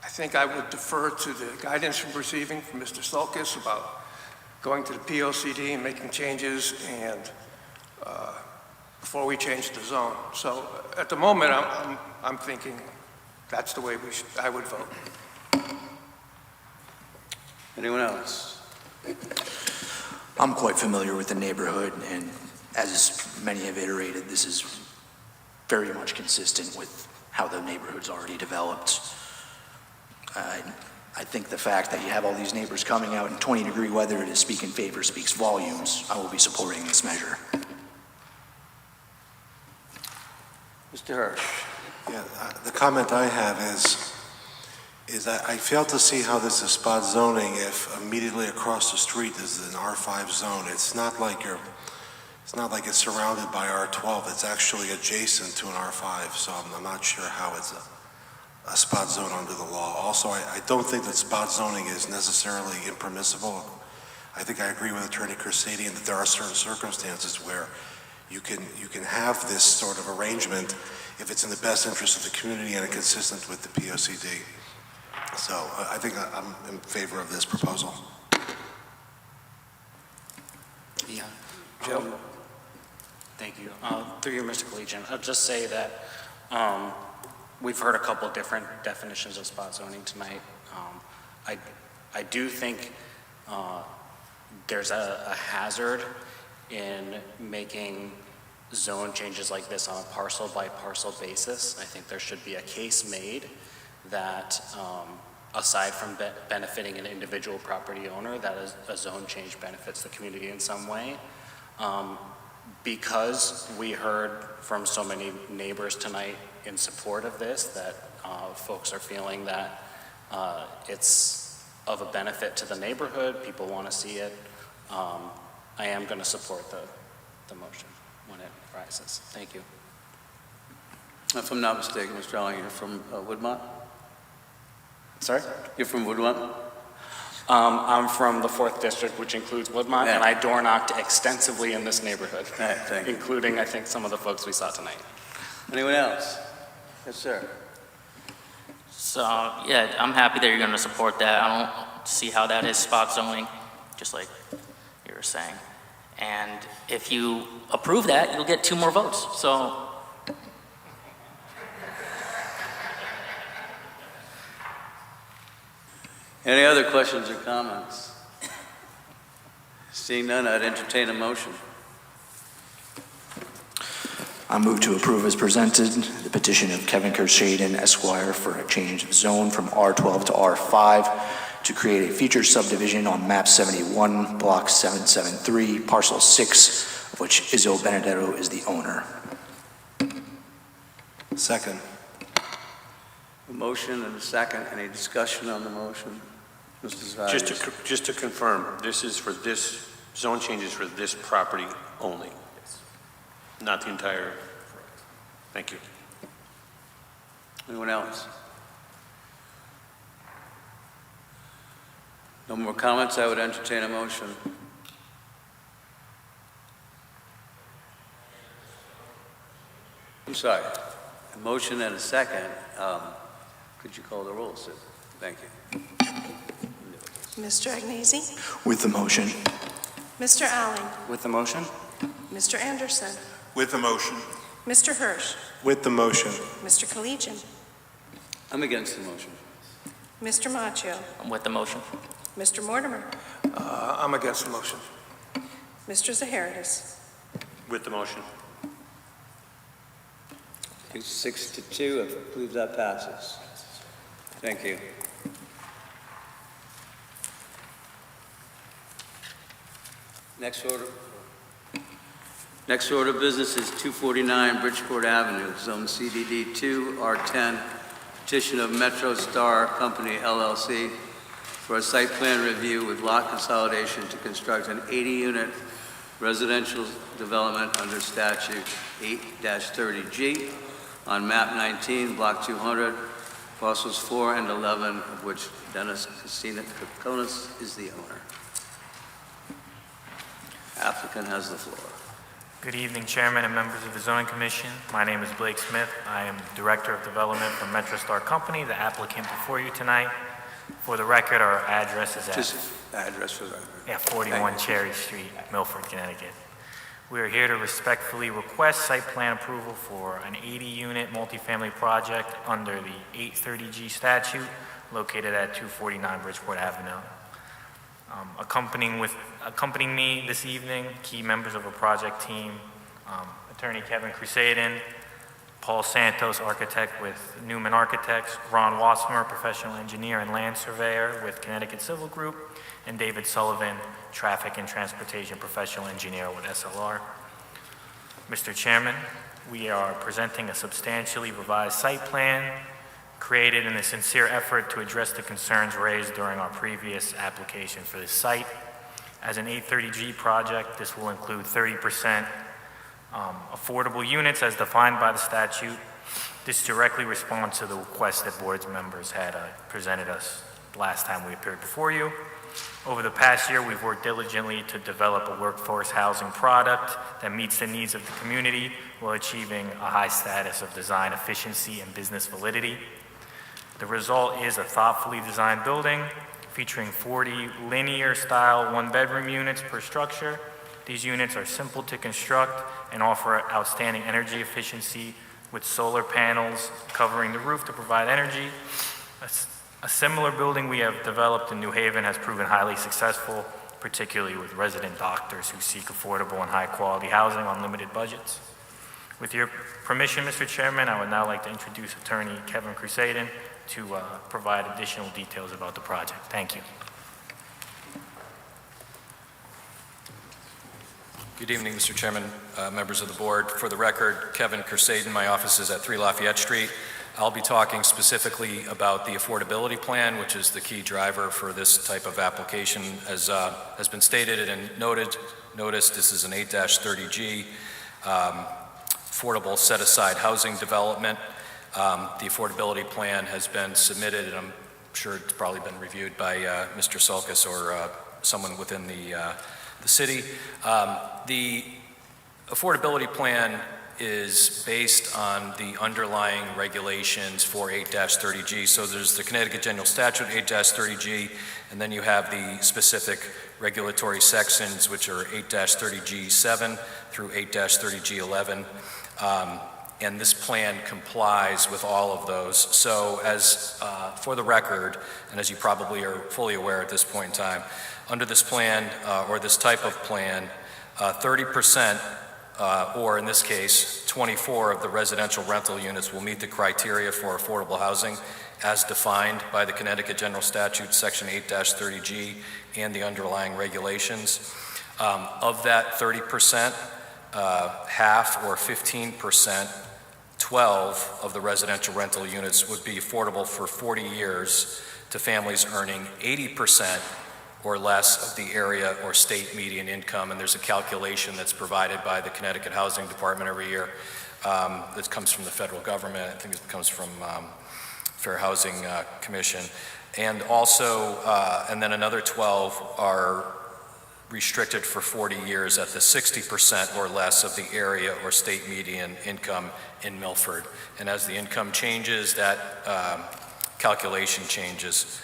think I would defer to the guidance from receiving from Mr. Sulkus about going to the POCD and making changes, and before we change the zone. So at the moment, I'm thinking that's the way I would vote. Anyone else? I'm quite familiar with the neighborhood, and as many have iterated, this is very much consistent with how the neighborhood's already developed. I think the fact that you have all these neighbors coming out in 20-degree weather to speak in favor speaks volumes. I will be supporting this measure. Mr. Hirsch. Yeah, the comment I have is that I fail to see how this is spot zoning if immediately across the street is an R5 zone. It's not like it's surrounded by R12. It's actually adjacent to an R5, so I'm not sure how it's a spot zone under the law. Also, I don't think that spot zoning is necessarily impermissible. I think I agree with Attorney Kersadian that there are certain circumstances where you can have this sort of arrangement if it's in the best interest of the community and consistent with the POCD. So I think I'm in favor of this proposal. Yeah. Joe? Thank you. Through you, Mr. Collegian, I'll just say that we've heard a couple different definitions of spot zoning tonight. I do think there's a hazard in making zone changes like this on a parcel by parcel basis. I think there should be a case made that aside from benefiting an individual property owner, that a zone change benefits the community in some way. Because we heard from so many neighbors tonight in support of this, that folks are feeling that it's of a benefit to the neighborhood, people want to see it. I am going to support the motion when it rises. Thank you. If I'm not mistaken, Mr. Allen, you're from Woodmont? Sorry? You're from Woodmont? I'm from the 4th District, which includes Woodmont, Yeah. and I door knocked extensively in this neighborhood, All right, thank you. including, I think, some of the folks we saw tonight. Anyone else? Yes, sir. So, yeah, I'm happy that you're going to support that. I don't see how that is spot zoning, just like you were saying. And if you approve that, you'll get 2 more votes. So, Any other questions or comments? Seeing none, I'd entertain a motion. I move to approve as presented the petition of Kevin Kershaden Esquire for a change of zone from R12 to R5 to create a future subdivision on map 71, block 773, parcel 6, of which Izzo Benedetto is the owner. Second. A motion and a second. Any discussion on the motion? Mr. Zayas? Just to confirm, this is for this, zone changes for this property only? Not the entire, thank you. Anyone else? No more comments, I would entertain a motion. I'm sorry, a motion and a second. Could you call the roll, sir? Thank you. Mr. Agnesi? With the motion. Mr. Allen? With the motion? Mr. Anderson? With the motion. Mr. Hirsch? With the motion. Mr. Collegian? I'm against the motion. Mr. Machio? I'm with the motion. Mr. Mortimer? I'm against the motion. Mr. Zaharidis? With the motion. It's 6-2, I believe that passes. Thank you. Next order of business is 249 Bridgeport Avenue, Zone CDD 2, R10, petition of Metro Star Company LLC for a site plan review with lot consolidation to construct an 80-unit residential development under statute 8-30G on map 19, block 200, parcels 4 and 11, of which Dennis Kokonis is the owner. Applicant has the floor. Good evening, Chairman and members of the Zoning Commission. My name is Blake Smith. I am Director of Development for Metro Star Company, the applicant before you tonight. For the record, our address is at Just address for the record. 41 Cherry Street, Milford, Connecticut. We are here to respectfully request site plan approval for an 80-unit multifamily project under the 830G statute located at 249 Bridgeport Avenue. Accompanying me this evening, key members of our project team, Attorney Kevin Kershaden, Paul Santos, architect with Newman Architects, Ron Wassmer, professional engineer and land surveyor with Connecticut Civil Group, and David Sullivan, traffic and transportation professional engineer with SLR. Mr. Chairman, we are presenting a substantially revised site plan created in a sincere effort to address the concerns raised during our previous application for this site. As an 830G project, this will include 30% affordable units as defined by the statute. This directly responds to the request that board's members had presented us last time we appeared before you. Over the past year, we've worked diligently to develop a workforce housing product that meets the needs of the community while achieving a high status of design efficiency and business validity. The result is a thoughtfully designed building featuring 40 linear-style one-bedroom units per structure. These units are simple to construct and offer outstanding energy efficiency with solar panels covering the roof to provide energy. A similar building we have developed in New Haven has proven highly successful, particularly with resident doctors who seek affordable and high-quality housing on limited budgets. With your permission, Mr. Chairman, I would now like to introduce Attorney Kevin Crusaden to provide additional details about the project. Thank you. Good evening, Mr. Chairman, members of the board. For the record, Kevin Crusaden, my office is at 3 Lafayette Street. I'll be talking specifically about the affordability plan, which is the key driver for this type of application. As has been stated and noticed, this is an 8-30G affordable set-aside housing development. The affordability plan has been submitted, and I'm sure it's probably been reviewed by Mr. Sulkus or someone within the city. The affordability plan is based on the underlying regulations for 8-30G. So there's the Connecticut General Statute 8-30G, and then you have the specific regulatory sections, which are 8-30G7 through 8-30G11. And this plan complies with all of those. So as for the record, and as you probably are fully aware at this point in time, under this plan or this type of plan, 30% or in this case, 24 of the residential rental units will meet the criteria for affordable housing as defined by the Connecticut General Statute, Section 8-30G, and the underlying regulations. Of that 30%, half or 15%, 12 of the residential rental units would be affordable for 40 years to families earning 80% or less of the area or state median income, and there's a calculation that's provided by the Connecticut Housing Department every year that comes from the federal government. I think it comes from Fair Housing Commission. And also, and then another 12 are restricted for 40 years at the 60% or less of the area or state median income in Milford. And as the income changes, that calculation changes.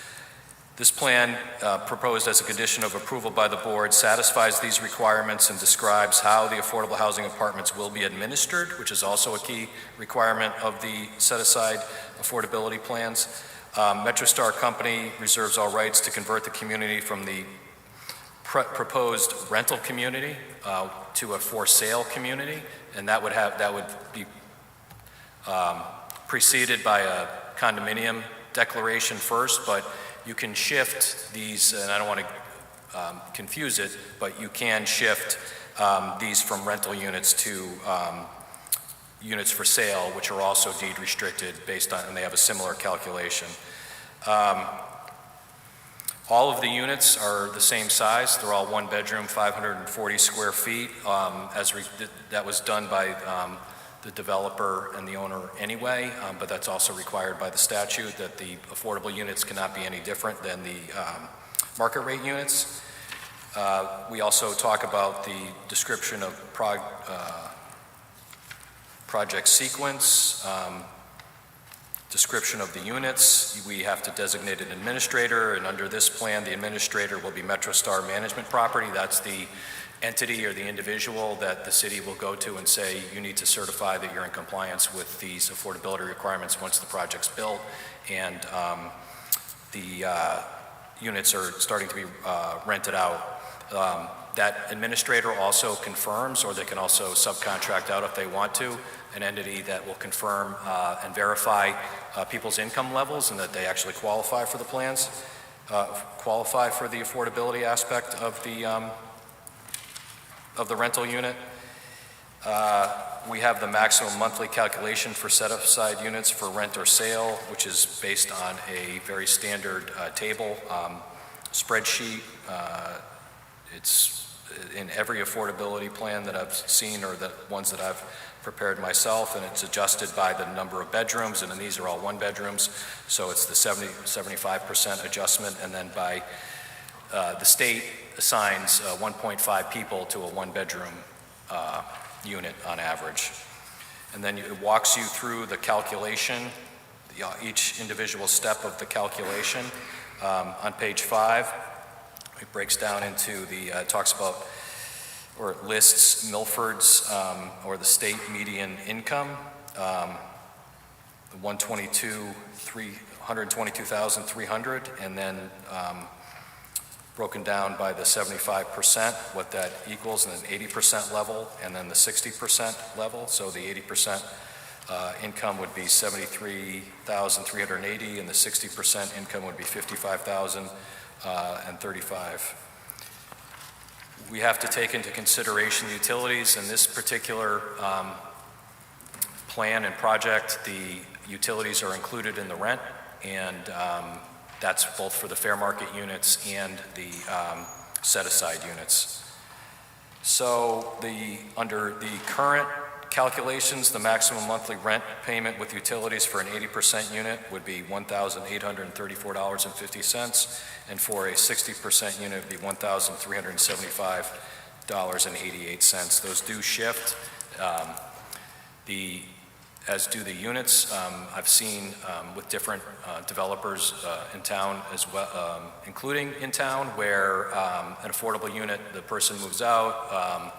This plan, proposed as a condition of approval by the board, satisfies these requirements and describes how the affordable housing apartments will be administered, which is also a key requirement of the set-aside affordability plans. MetroStar Company reserves all rights to convert the community from the proposed rental community to a for-sale community, and that would be preceded by a condominium declaration first, but you can shift these, and I don't want to confuse it, but you can shift these from rental units to units for sale, which are also deed restricted based on, and they have a similar calculation. All of the units are the same size. They're all one bedroom, 540 square feet. That was done by the developer and the owner anyway, but that's also required by the statute that the affordable units cannot be any different than the market rate units. We also talk about the description of project sequence, description of the units. We have to designate an administrator, and under this plan, the administrator will be MetroStar Management Property. That's the entity or the individual that the city will go to and say, you need to certify that you're in compliance with these affordability requirements once the project's built, and the units are starting to be rented out. That administrator also confirms, or they can also subcontract out if they want to, an entity that will confirm and verify people's income levels and that they actually qualify for the plans, qualify for the affordability aspect of the rental unit. We have the maximum monthly calculation for set-aside units for rent or sale, which is based on a very standard table spreadsheet. It's in every affordability plan that I've seen, or the ones that I've prepared myself, and it's adjusted by the number of bedrooms, and then these are all one bedrooms, so it's the 75% adjustment, and then by the state assigns 1.5 people to a one-bedroom unit on average. And then it walks you through the calculation, each individual step of the calculation. On page 5, it breaks down into the, talks about, or it lists Milford's or the state median income, the 122,300, and then broken down by the 75%, what that equals, and then 80% level, and then the 60% level. So the 80% income would be 73,380, and the 60% income would be 55,035. We have to take into consideration utilities. In this particular plan and project, the utilities are included in the rent, and that's both for the fair market units and the set-aside units. So under the current calculations, the maximum monthly rent payment with utilities for an 80% unit would be $1,834.50, and for a 60% unit, it would be $1,375.88. Those do shift. As do the units. I've seen with different developers in town as well, including in town, where an affordable unit, the person moves out,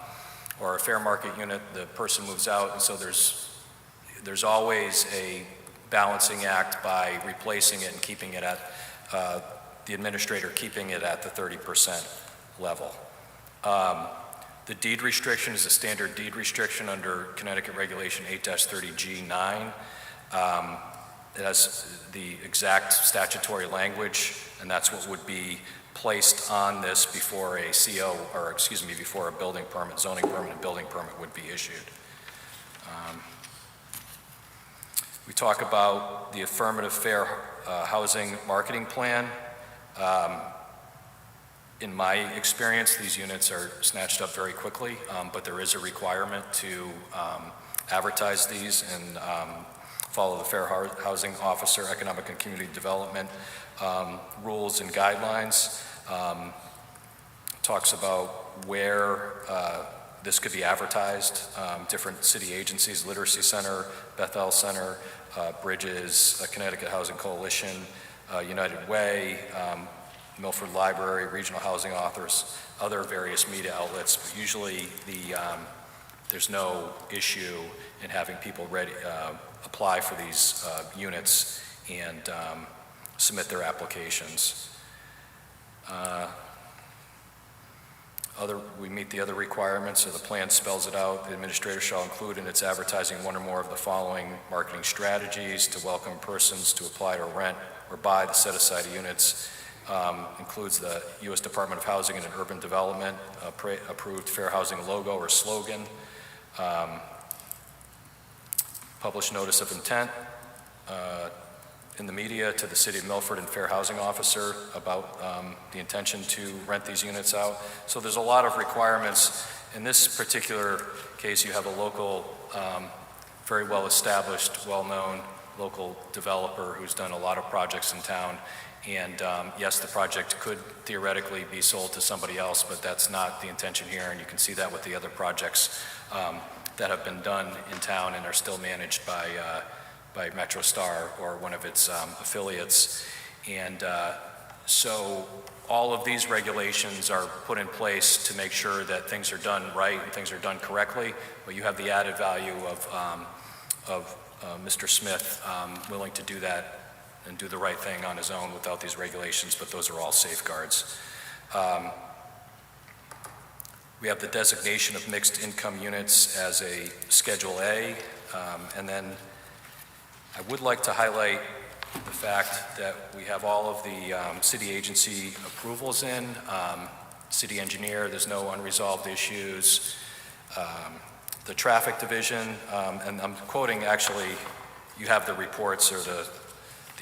or a fair market unit, the person moves out, and so there's always a balancing act by replacing it and keeping it at, the administrator keeping it at the 30% level. The deed restriction is a standard deed restriction under Connecticut Regulation 8-30G9. It has the exact statutory language, and that's what would be placed on this before a CO, or excuse me, before a building permit, zoning permit and building permit would be issued. We talk about the affirmative fair housing marketing plan. In my experience, these units are snatched up very quickly, but there is a requirement to advertise these and follow the Fair Housing Officer Economic and Community Development rules and guidelines. Talks about where this could be advertised, different city agencies, Literacy Center, Bethel Center, Bridges, Connecticut Housing Coalition, United Way, Milford Library, regional housing authors, other various media outlets. But usually there's no issue in having people apply for these units and submit their applications. We meet the other requirements, so the plan spells it out. The administrator shall include in its advertising one or more of the following marketing strategies to welcome persons to apply to rent or buy the set-aside units. Includes the U.S. Department of Housing and Urban Development approved fair housing logo or slogan, published notice of intent in the media to the City of Milford and Fair Housing Officer about the intention to rent these units out. So there's a lot of requirements. In this particular case, you have a local, very well-established, well-known local developer who's done a lot of projects in town. And yes, the project could theoretically be sold to somebody else, but that's not the intention here. And you can see that with the other projects that have been done in town and are still managed by MetroStar or one of its affiliates. And so all of these regulations are put in place to make sure that things are done right and things are done correctly. But you have the added value of Mr. Smith willing to do that and do the right thing on his own without these regulations, but those are all safeguards. We have the designation of mixed income units as a Schedule A, and then I would like to highlight the fact that we have all of the city agency approvals in, city engineer, there's no unresolved issues, the traffic division, and I'm quoting actually, you have the reports or the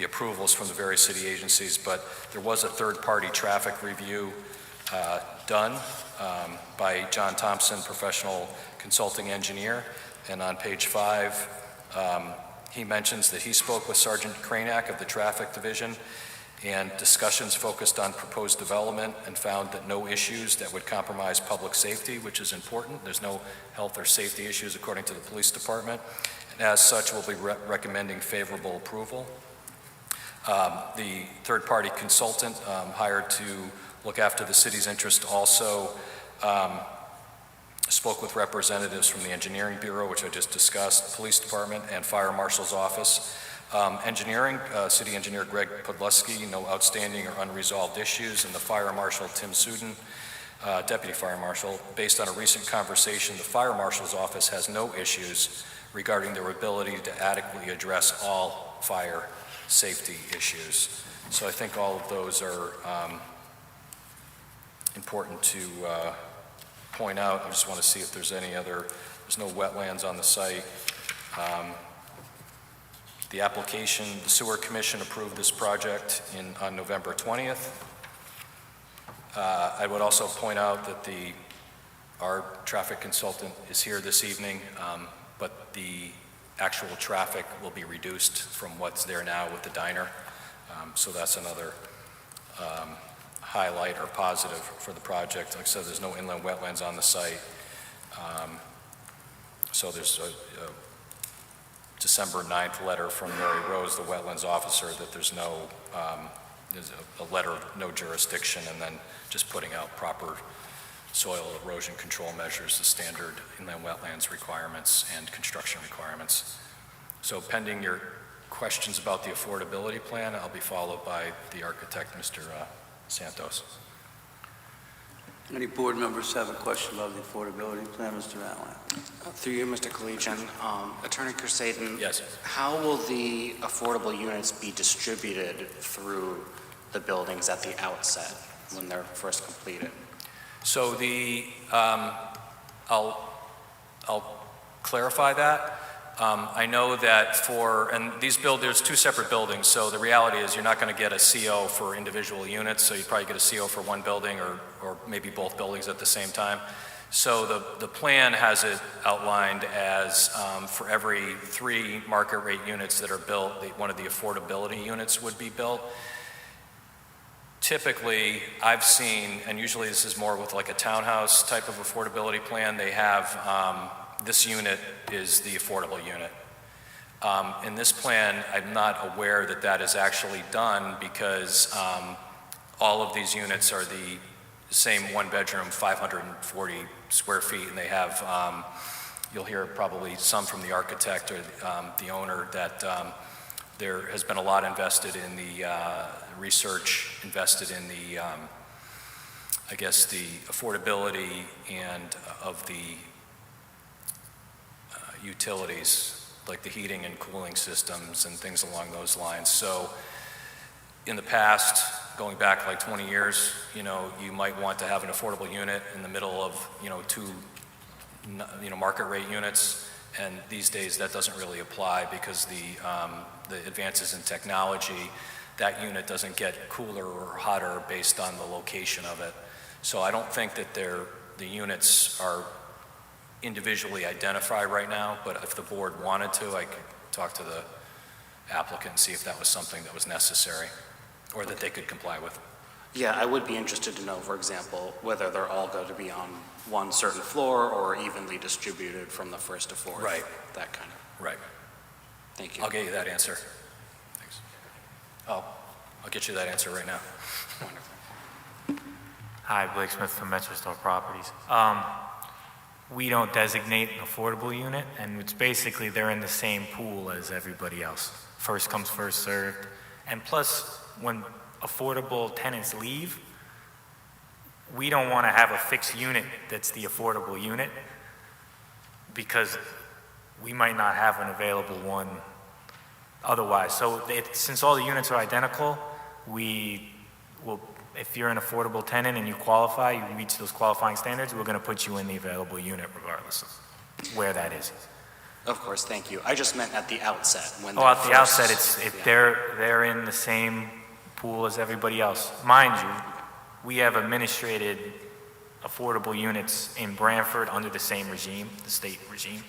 approvals from the various city agencies, but there was a third-party traffic review done by John Thompson, professional consulting engineer, and on page 5, he mentions that he spoke with Sergeant Kranak of the traffic division, and discussions focused on proposed development and found that no issues that would compromise public safety, which is important. There's no health or safety issues according to the police department, and as such, we'll be recommending favorable approval. The third-party consultant hired to look after the city's interest also Spoke with representatives from the Engineering Bureau, which I just discussed, Police Department, and Fire Marshal's Office. Engineering, City Engineer Greg Podleski, no outstanding or unresolved issues, and the Fire Marshal Tim Suden, Deputy Fire Marshal. Based on a recent conversation, the Fire Marshal's Office has no issues regarding their ability to adequately address all fire safety issues. So I think all of those are important to point out. I just want to see if there's any other, there's no wetlands on the site. The application, the Sewer Commission approved this project on November 20th. I would also point out that our traffic consultant is here this evening, but the actual traffic will be reduced from what's there now with the diner. So that's another highlight or positive for the project. Like I said, there's no inland wetlands on the site. So there's a December 9th letter from Mary Rose, the wetlands officer, that there's a letter of no jurisdiction, and then just putting out proper soil erosion control measures, the standard inland wetlands requirements and construction requirements. So pending your questions about the affordability plan, I'll be followed by the architect, Mr. Santos. Any board members have a question about the affordability plan, Mr. Allen? Through you, Mr. Collegian, Attorney Kersaden. Yes. How will the affordable units be distributed through the buildings at the outset when they're first completed? So I'll clarify that. I know that there's two separate buildings, so the reality is you're not going to get a CO for individual units, so you'd probably get a CO for one building or maybe both buildings at the same time. So the plan has it outlined as for every 3 market rate units that are built, one of the affordability units would be built. Typically, I've seen, and usually this is more with like a townhouse type of affordability plan, they have this unit is the affordable unit. In this plan, I'm not aware that that is actually done because all of these units are the same one-bedroom, 540 square feet, and they have, you'll hear probably some from the architect or the owner that there has been a lot invested in the research, invested in the, I guess, the affordability and of the utilities, like the heating and cooling systems and things along those lines. So in the past, going back like 20 years, you might want to have an affordable unit in the middle of, 2, market rate units. And these days that doesn't really apply because the advances in technology, that unit doesn't get cooler or hotter based on the location of it. So I don't think that the units are individually identified right now, but if the board wanted to, I could talk to the applicant and see if that was something that was necessary or that they could comply with. Yeah, I would be interested to know, for example, whether they're all going to be on one certain floor or evenly distributed from the first to fourth. Right. That kind of. Right. Thank you. I'll get you that answer. Thanks. I'll get you that answer right now. Wonderful. Hi, Blake Smith from MetroStar Properties. We don't designate an affordable unit, and it's basically they're in the same pool as everybody else. First comes, first served. And plus, when affordable tenants leave, we don't want to have a fixed unit that's the affordable unit because we might not have an available one otherwise. So since all the units are identical, we will, if you're an affordable tenant and you qualify, you reach those qualifying standards, we're going to put you in the available unit regardless of where that is. Of course, thank you. I just meant at the outset. When At the outset, they're in the same pool as everybody else. Mind you, we have administrated affordable units in Branford under the same regime, the state regime.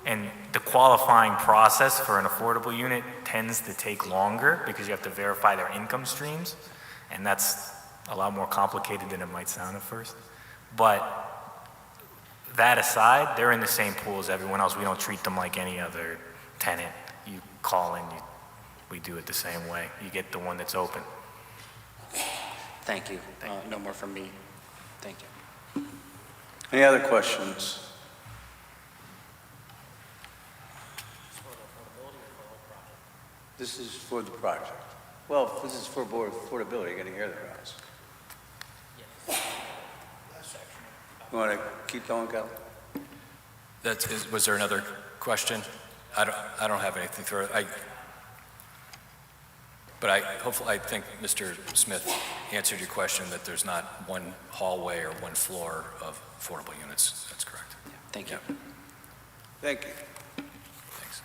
And the qualifying process for an affordable unit tends to take longer because you have to verify their income streams, and that's a lot more complicated than it might sound at first. But that aside, they're in the same pool as everyone else. We don't treat them like any other tenant. You call in, we do it the same way. You get the one that's open. Thank you. No more from me. Thank you. Any other questions? This is for the project. Well, if this is for board affordability, you're going to hear their house. You want to keep going, Kelly? Was there another question? I don't have anything for it. But I think Mr. Smith answered your question that there's not one hallway or one floor of affordable units. That's correct. Yeah, thank you. Thank you. Thanks.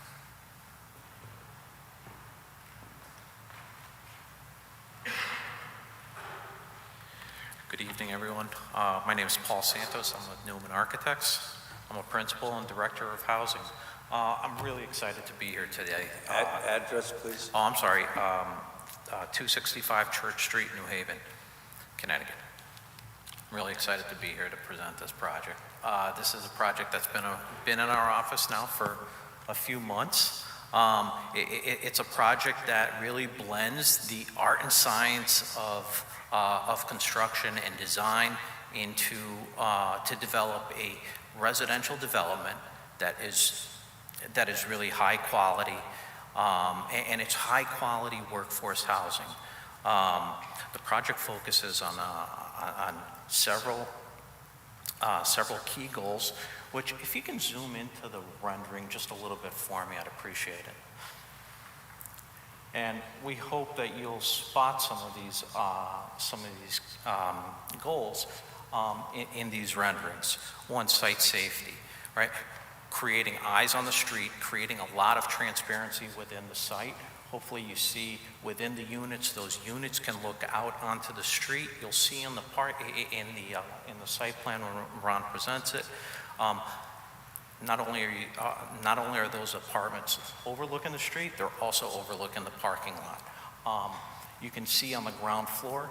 Good evening, everyone. My name is Paul Santos. I'm with Newman Architects. I'm a principal and director of housing. I'm really excited to be here today. Address, please. Oh, I'm sorry. 265 Church Street, New Haven, Connecticut. I'm really excited to be here to present this project. This is a project that's been in our office now for a few months. It's a project that really blends the art and science of construction and design into to develop a residential development that is really high quality, and it's high quality workforce housing. The project focuses on several key goals, which if you can zoom into the rendering just a little bit for me, I'd appreciate it. And we hope that you'll spot some of these goals in these renderings. One, site safety, right? Creating eyes on the street, creating a lot of transparency within the site. Hopefully you see within the units, those units can look out onto the street. You'll see in the site plan when Ron presents it. Not only are those apartments overlooking the street, they're also overlooking the parking lot. You can see on the ground floor,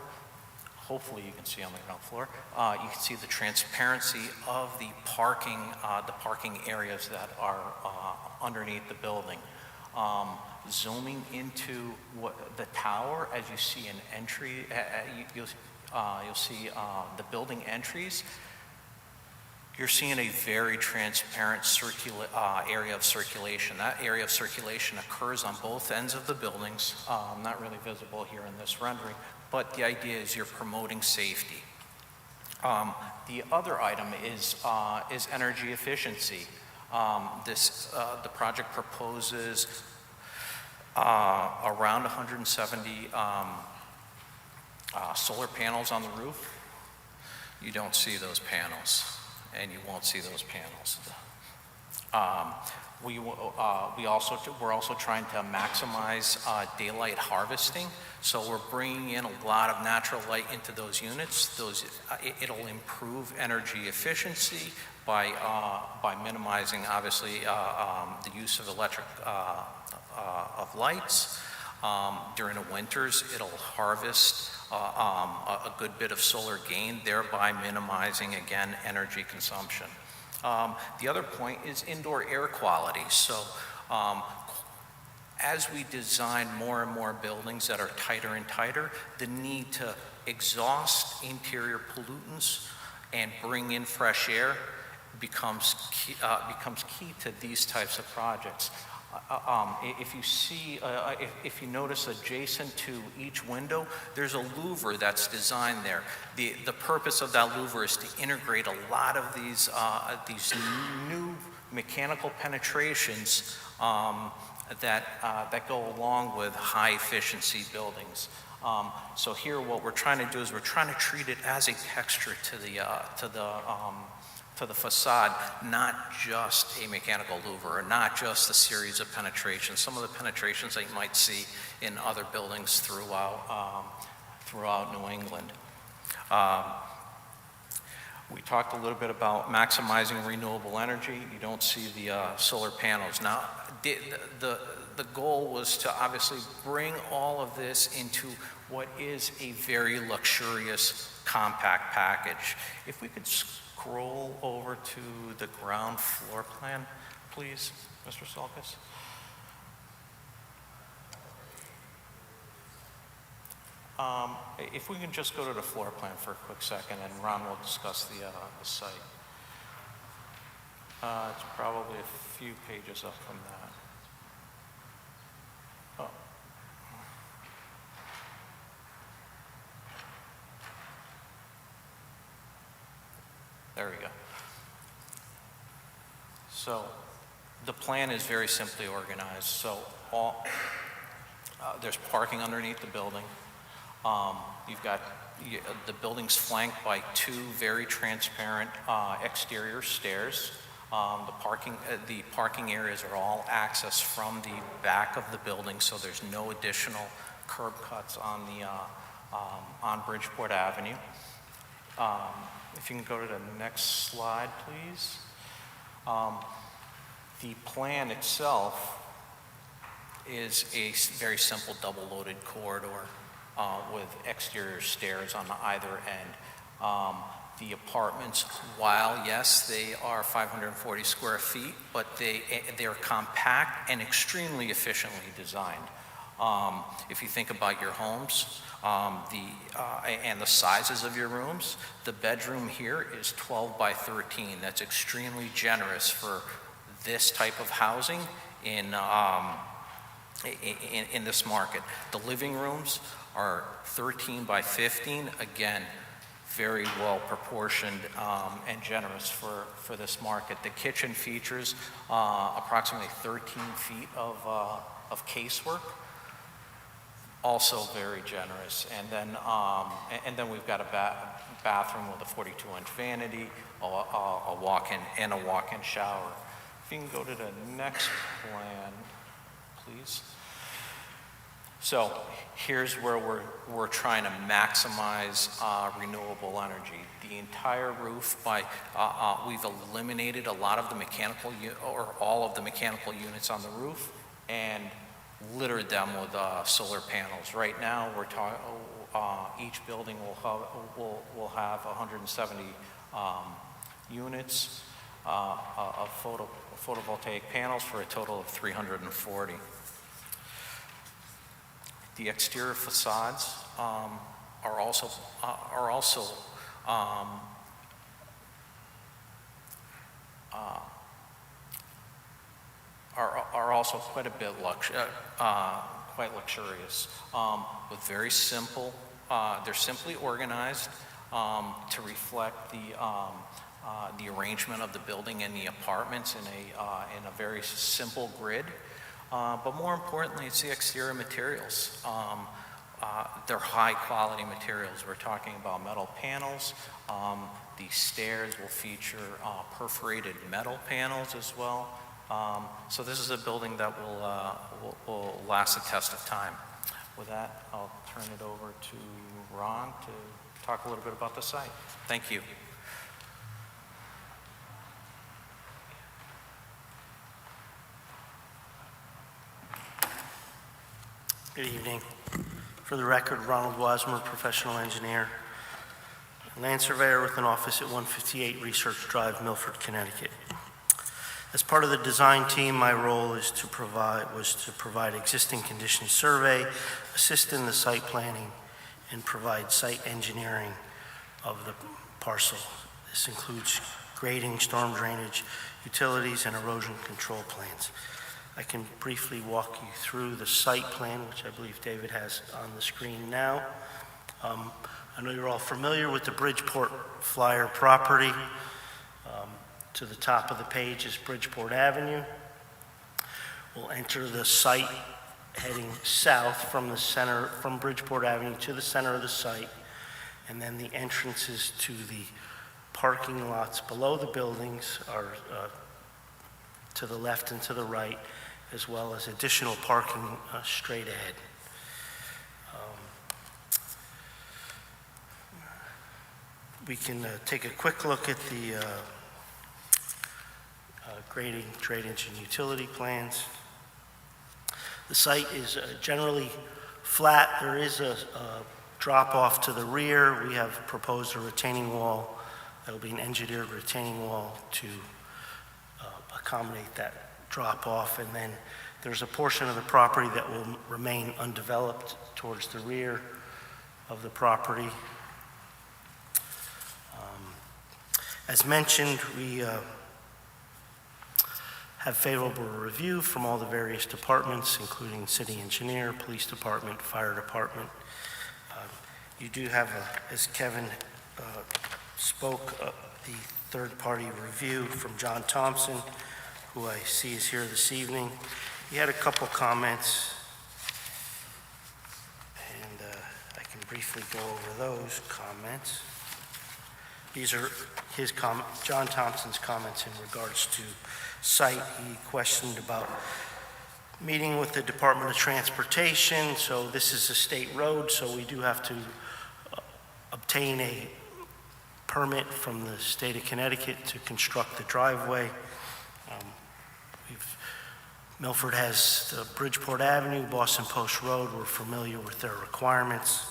hopefully you can see on the ground floor, you can see the transparency of the parking areas that are underneath the building. Zooming into the tower, as you see an entry, you'll see the building entries. You're seeing a very transparent area of circulation. That area of circulation occurs on both ends of the buildings, not really visible here in this rendering, but the idea is you're promoting safety. The other item is energy efficiency. The project proposes around 170 solar panels on the roof. You don't see those panels, and you won't see those panels. We're also trying to maximize daylight harvesting, so we're bringing in a lot of natural light into those units. It'll improve energy efficiency by minimizing, obviously, the use of electric of lights. During the winters, it'll harvest a good bit of solar gain, thereby minimizing, again, energy consumption. The other point is indoor air quality. So as we design more and more buildings that are tighter and tighter, the need to exhaust interior pollutants and bring in fresh air becomes key to these types of projects. If you notice adjacent to each window, there's a louver that's designed there. The purpose of that louver is to integrate a lot of these new mechanical penetrations that go along with high efficiency buildings. So here, what we're trying to do is we're trying to treat it as a texture to the facade, not just a mechanical louver, or not just a series of penetrations. Some of the penetrations that you might see in other buildings throughout New England. We talked a little bit about maximizing renewable energy. You don't see the solar panels. Now, the goal was to obviously bring all of this into what is a very luxurious, compact package. If we could scroll over to the ground floor plan, please, Mr. Salkis. If we can just go to the floor plan for a quick second, and Ron will discuss the site. It's probably a few pages up from that. Oh. There we go. So the plan is very simply organized. So there's parking underneath the building. The building's flanked by two very transparent exterior stairs. The parking areas are all accessed from the back of the building, so there's no additional curb cuts on Bridgeport Avenue. If you can go to the next slide, please. The plan itself is a very simple double-loaded corridor with exterior stairs on either end. The apartments, while yes, they are 540 square feet, but they're compact and extremely efficiently designed. If you think about your homes and the sizes of your rooms, the bedroom here is 12 by 13. That's extremely generous for this type of housing in this market. The living rooms are 13 by 15. Again, very well proportioned and generous for this market. The kitchen features approximately 13 feet of casework, also very generous. And then we've got a bathroom with a 42-inch vanity, a walk-in shower. If you can go to the next plan, please. So here's where we're trying to maximize renewable energy. The entire roof, we've eliminated a lot of the mechanical, or all of the mechanical units on the roof, and littered them with solar panels. Right now, each building will have 170 units of photovoltaic panels for a total of 340. The exterior facades are also quite a bit quite luxurious, with very simple. They're simply organized to reflect the arrangement of the building and the apartments in a very simple grid. But more importantly, it's the exterior materials. They're high quality materials. We're talking about metal panels. The stairs will feature perforated metal panels as well. So this is a building that will last the test of time. With that, I'll turn it over to Ron to talk a little bit about the site. Thank you. Good evening. For the record, Ronald Wasmer, professional engineer, land surveyor with an office at 158 Research Drive, Milford, Connecticut. As part of the design team, my role was to provide existing condition survey, assist in the site planning, and provide site engineering of the parcel. This includes grading, storm drainage, utilities, and erosion control plans. I can briefly walk you through the site plan, which I believe David has on the screen now. I know you're all familiar with the Bridgeport Flyer property. To the top of the page is Bridgeport Avenue. We'll enter the site heading south from Bridgeport Avenue to the center of the site, and then the entrances to the parking lots below the buildings are to the left and to the right, as well as additional parking straight ahead. We can take a quick look at the grading, drainage, and utility plans. The site is generally flat. There is a drop off to the rear. We have proposed a retaining wall. That'll be an engineered retaining wall to accommodate that drop off. And then there's a portion of the property that will remain undeveloped towards the rear of the property. As mentioned, we have favorable review from all the various departments, including city engineer, police department, fire department. You do have, as Kevin spoke, the third-party review from John Thompson, who I see is here this evening. He had a couple comments, and I can briefly go over those comments. These are John Thompson's comments in regards to site. He questioned about meeting with the Department of Transportation. So this is a state road, so we do have to obtain a permit from the state of Connecticut to construct the driveway. Milford has the Bridgeport Avenue, Boston Post Road. We're familiar with their requirements.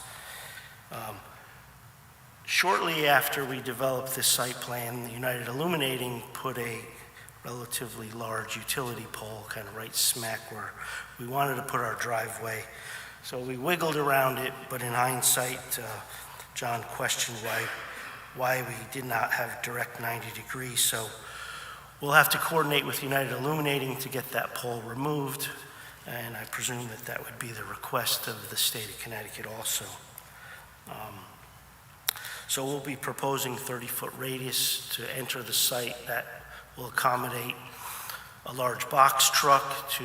Shortly after we developed this site plan, United Illuminating put a relatively large utility pole kind of right smack where we wanted to put our driveway. So we wiggled around it, but in hindsight, John questioned why we did not have direct 90 degrees. So we'll have to coordinate with United Illuminating to get that pole removed, and I presume that that would be the request of the state of Connecticut also. So we'll be proposing 30-foot radius to enter the site that will accommodate a large box truck to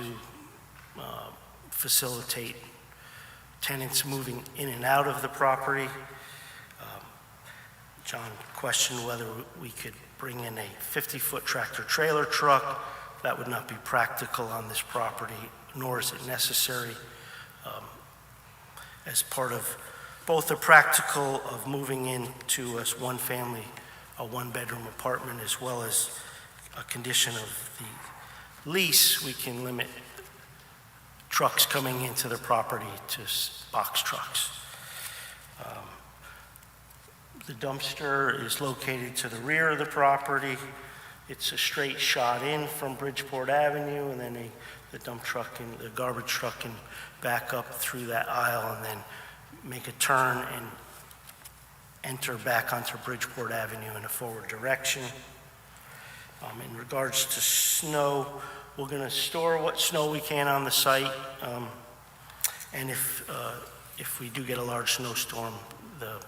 facilitate tenants moving in and out of the property. John questioned whether we could bring in a 50-foot tractor-trailer truck. That would not be practical on this property, nor is it necessary. As part of both the practical of moving into a one-family, a one-bedroom apartment, as well as a condition of the lease, we can limit trucks coming into the property to box trucks. The dumpster is located to the rear of the property. It's a straight shot in from Bridgeport Avenue, and then the dump truck and the garbage truck can back up through that aisle and then make a turn and enter back onto Bridgeport Avenue in a forward direction. In regards to snow, we're going to store what snow we can on the site, and if we do get a large snowstorm, the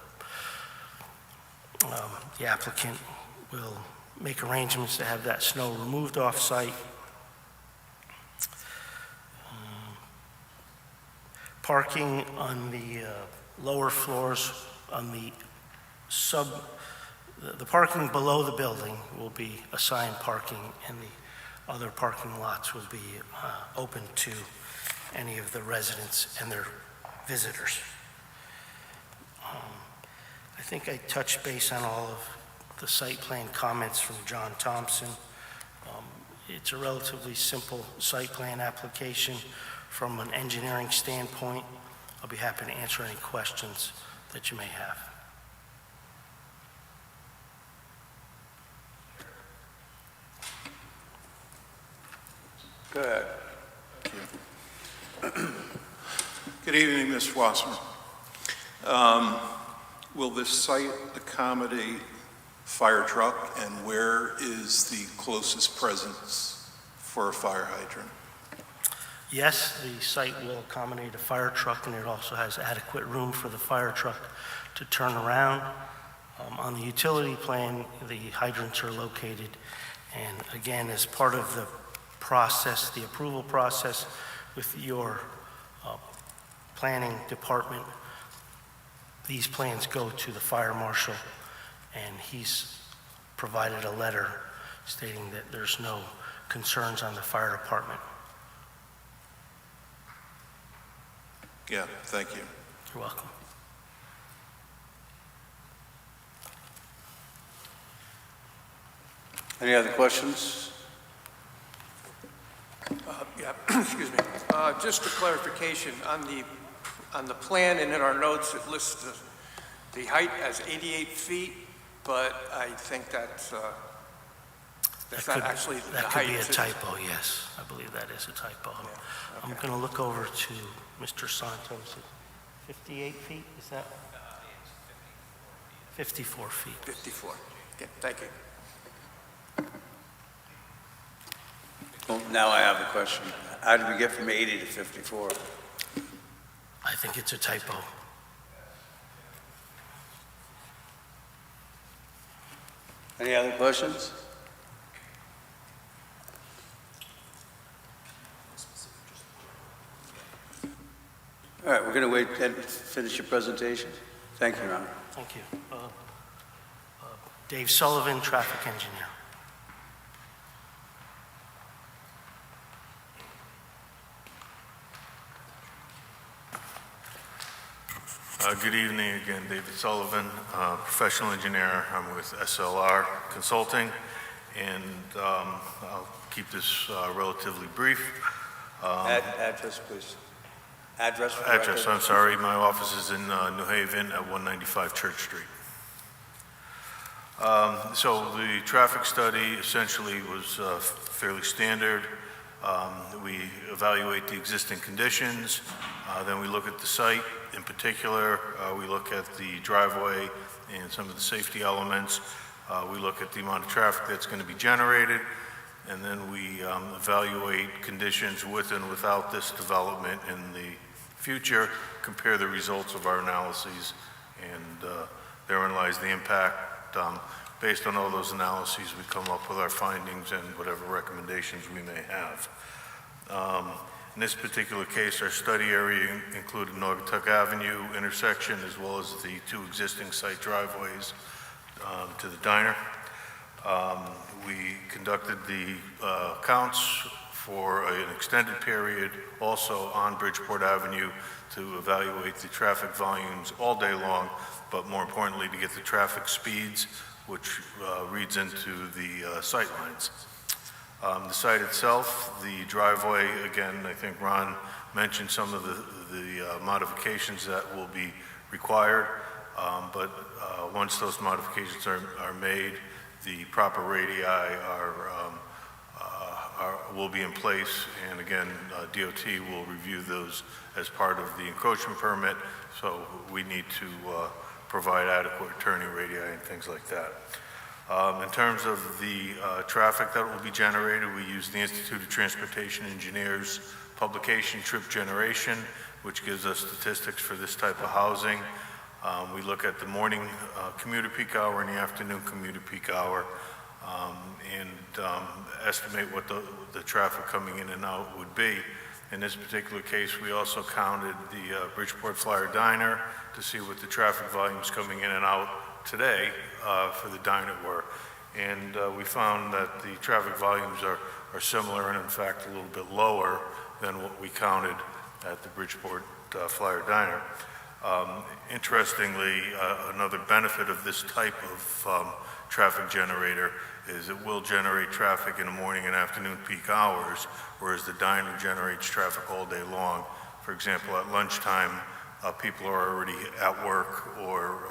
applicant will make arrangements to have that snow removed off-site. Parking on the lower floors, on the parking below the building will be assigned parking, and the other parking lots will be open to any of the residents and their visitors. I think I touched base on all of the site plan comments from John Thompson. It's a relatively simple site plan application from an engineering standpoint. I'll be happy to answer any questions that you may have. Go ahead. Thank you. Good evening, Mr. Wassmer. Will this site accommodate fire truck, and where is the closest presence for a fire hydrant? Yes, the site will accommodate a fire truck, and it also has adequate room for the fire truck to turn around. On the utility plan, the hydrants are located, and again, as part of the process, the approval process with your planning department, these plans go to the fire marshal, and he's provided a letter stating that there's no concerns on the fire department. Yeah, thank you. You're welcome. Any other questions? Yeah, excuse me. Just a clarification, on the plan and in our notes, it lists the height as 88 feet, but I think that's not actually the That height. could be a typo, yes. I believe that is a typo. Yeah, I'm going to look over to Mr. Santos. 58 feet, is that? 54 feet. 54. Okay, thank you. Well, now I have a question. How did we get from 80 to 54? I think it's a typo. Any other questions? All right, we're going to wait and finish your presentation. Thank you, Ron. Thank you. Dave Sullivan, traffic engineer. Good evening again, David Sullivan, professional engineer. I'm with SLR Consulting, and I'll keep this relatively brief. Address, please. Address for the Address, record. I'm sorry. My office is in New Haven at 195 Church Street. So the traffic study essentially was fairly standard. We evaluate the existing conditions, then we look at the site. In particular, we look at the driveway and some of the safety elements. We look at the amount of traffic that's going to be generated, and then we evaluate conditions with and without this development in the future, compare the results of our analyses, and therein lies the impact. Based on all those analyses, we come up with our findings and whatever recommendations we may have. In this particular case, our study area included Naugatuck Avenue intersection as well as the two existing site driveways to the diner. We conducted the counts for an extended period also on Bridgeport Avenue to evaluate the traffic volumes all day long, but more importantly to get the traffic speeds, which reads into the sight lines. The site itself, the driveway, again, I think Ron mentioned some of the modifications that will be required, but once those modifications are made, the proper radii will be in place, and again, DOT will review those as part of the encroachment permit, so we need to provide adequate turning radii and things like that. In terms of the traffic that will be generated, we use the Institute of Transportation Engineers publication Trip Generation, which gives us statistics for this type of housing. We look at the morning commuter peak hour and the afternoon commuter peak hour, and estimate what the traffic coming in and out would be. In this particular case, we also counted the Bridgeport Flyer Diner to see what the traffic volumes coming in and out today for the diner were. And we found that the traffic volumes are similar and in fact a little bit lower than what we counted at the Bridgeport Flyer Diner. Interestingly, another benefit of this type of traffic generator is it will generate traffic in the morning and afternoon peak hours, whereas the diner generates traffic all day long. For example, at lunchtime, people are already at work or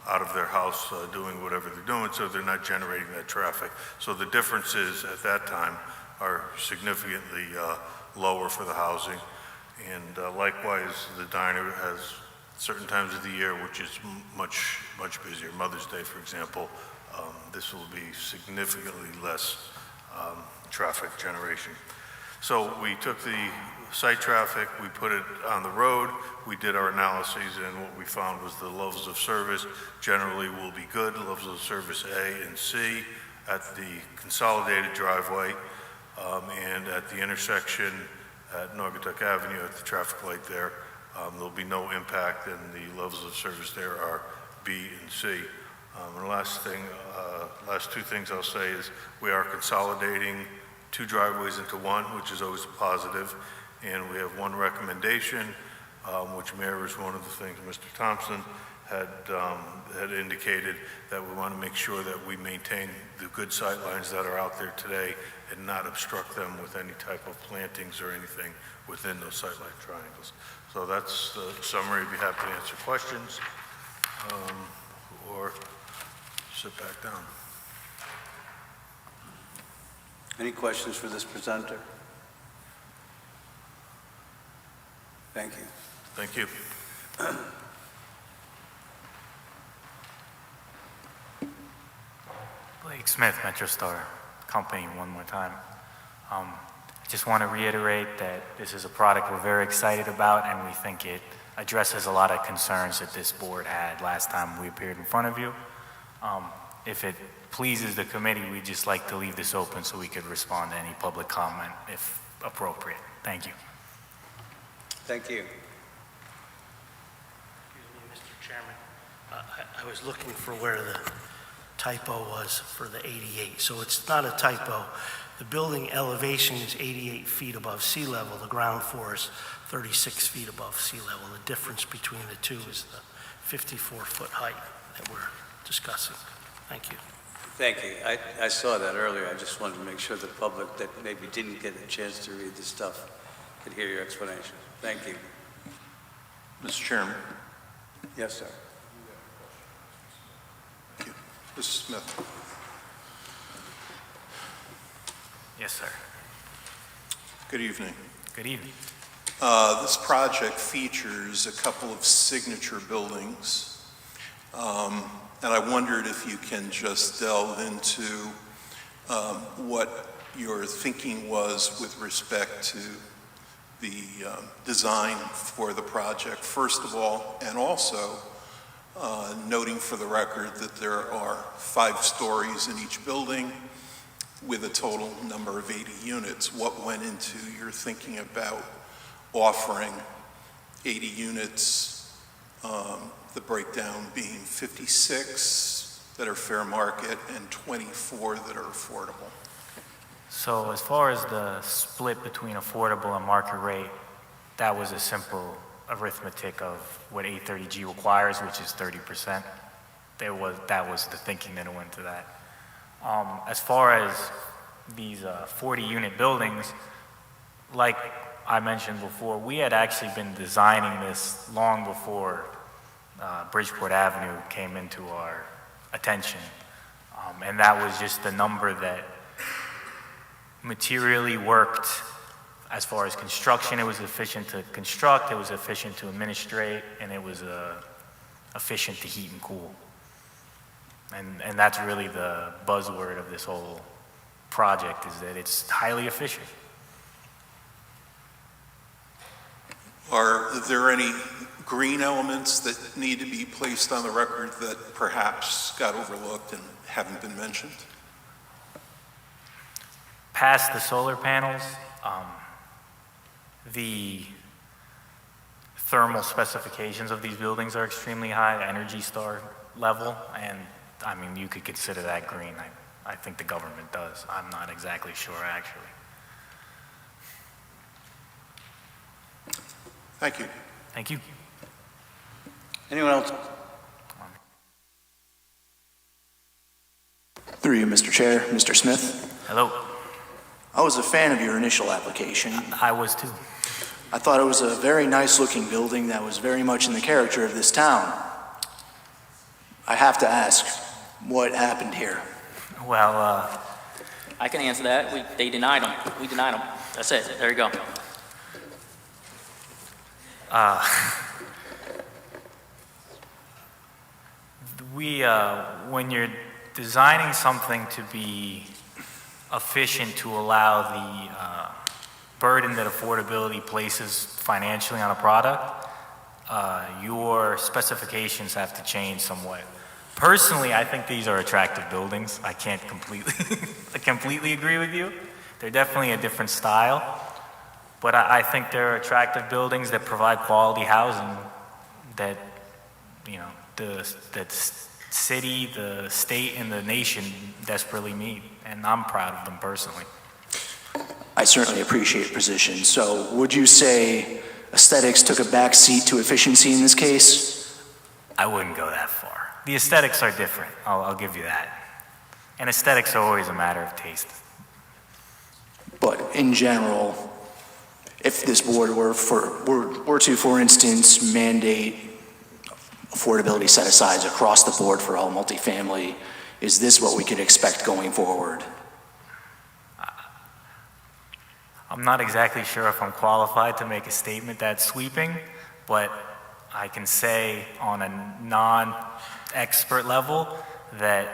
out of their house doing whatever they're doing, so they're not generating that traffic. So the differences at that time are significantly lower for the housing. And likewise, the diner has certain times of the year which is much busier. Mother's Day, for example, this will be significantly less traffic generation. So we took the site traffic, we put it on the road, we did our analyses, and what we found was the levels of service generally will be good. Levels of service A and C at the consolidated driveway and at the intersection at Naugatuck Avenue at the traffic light there. There'll be no impact, and the levels of service there are B and C. And the last two things I'll say is we are consolidating two driveways into one, which is always a positive, and we have one recommendation, which mirrors one of the things Mr. Thompson had indicated, that we want to make sure that we maintain the good sight lines that are out there today and not obstruct them with any type of plantings or anything within those sight line triangles. So that's the summary. I'd be happy to answer questions or sit back down. Any questions for this presenter? Thank you. Thank you. Blake Smith, Metro Star Company, one more time. Just want to reiterate that this is a product we're very excited about, and we think it addresses a lot of concerns that this board had last time we appeared in front of you. If it pleases the committee, we'd just like to leave this open so we could respond to any public comment if appropriate. Thank you. Thank you. Excuse me, Mr. Chairman. I was looking for where the typo was for the 88, so it's not a typo. The building elevation is 88 feet above sea level. The ground floor is 36 feet above sea level. The difference between the two is the 54-foot height that we're discussing. Thank you. Thank you. I saw that earlier. I just wanted to make sure the public that maybe didn't get a chance to read the stuff could hear your explanation. Thank you. Mr. Chairman. Yes, sir. Thank you. Mrs. Smith. Yes, sir. Good evening. Good evening. This project features a couple of signature buildings, and I wondered if you can just delve into what your thinking was with respect to the design for the project, first of all, and also noting for the record that there are 5 stories in each building with a total number of 80 units. What went into your thinking about offering 80 units, the breakdown being 56 that are fair market and 24 that are affordable? So as far as the split between affordable and market rate, that was a simple arithmetic of what 830G requires, which is 30%. That was the thinking that went into that. As far as these 40-unit buildings, like I mentioned before, we had actually been designing this long before Bridgeport Avenue came into our attention. And that was just the number that materially worked as far as construction. It was efficient to construct, it was efficient to administrate, and it was efficient to heat and cool. And that's really the buzzword of this whole project, is that it's highly efficient. Are there any green elements that need to be placed on the record that perhaps got overlooked and haven't been mentioned? Past the solar panels, the thermal specifications of these buildings are extremely high, Energy Star level, and I mean, you could consider that green. I think the government does. I'm not exactly sure, actually. Thank you. Thank you. Anyone else? Through you, Mr. Chair. Mr. Smith? Hello. I was a fan of your initial application. I was too. I thought it was a very nice-looking building that was very much in the character of this town. I have to ask, what happened here? Well, I can answer that. They denied them. We denied them. That's it. There you go. When you're designing something to be efficient to allow the burden that affordability places financially on a product, your specifications have to change somewhat. Personally, I think these are attractive buildings. I can't completely agree with you. They're definitely a different style, but I think they're attractive buildings that provide quality housing that, you know, the city, the state, and the nation desperately need, and I'm proud of them personally. I certainly appreciate your position. So would you say aesthetics took a back seat to efficiency in this case? I wouldn't go that far. The aesthetics are different, I'll give you that. And aesthetics are always a matter of taste. But in general, if this board were to, for instance, mandate affordability set-asides across the board for all multifamily, is this what we could expect going forward? I'm not exactly sure if I'm qualified to make a statement that sweeping, but I can say on a non-expert level that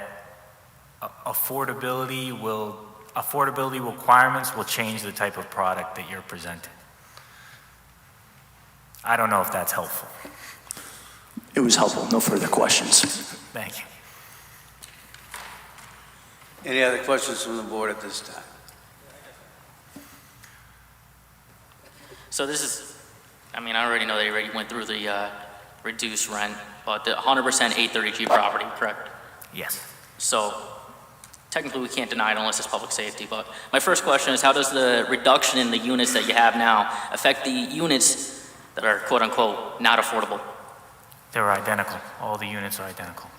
affordability will affordability requirements will change the type of product that you're presenting. I don't know if that's helpful. It was helpful. No further questions. Thank you. Any other questions from the board at this time? So this is, I mean, I already know they already went through the reduced rent, but the 100% 830G property, correct? Yes. So technically we can't deny it unless it's public safety, but my first question is how does the reduction in the units that you have now affect the units that are quote unquote not affordable? They're identical. All the units are identical.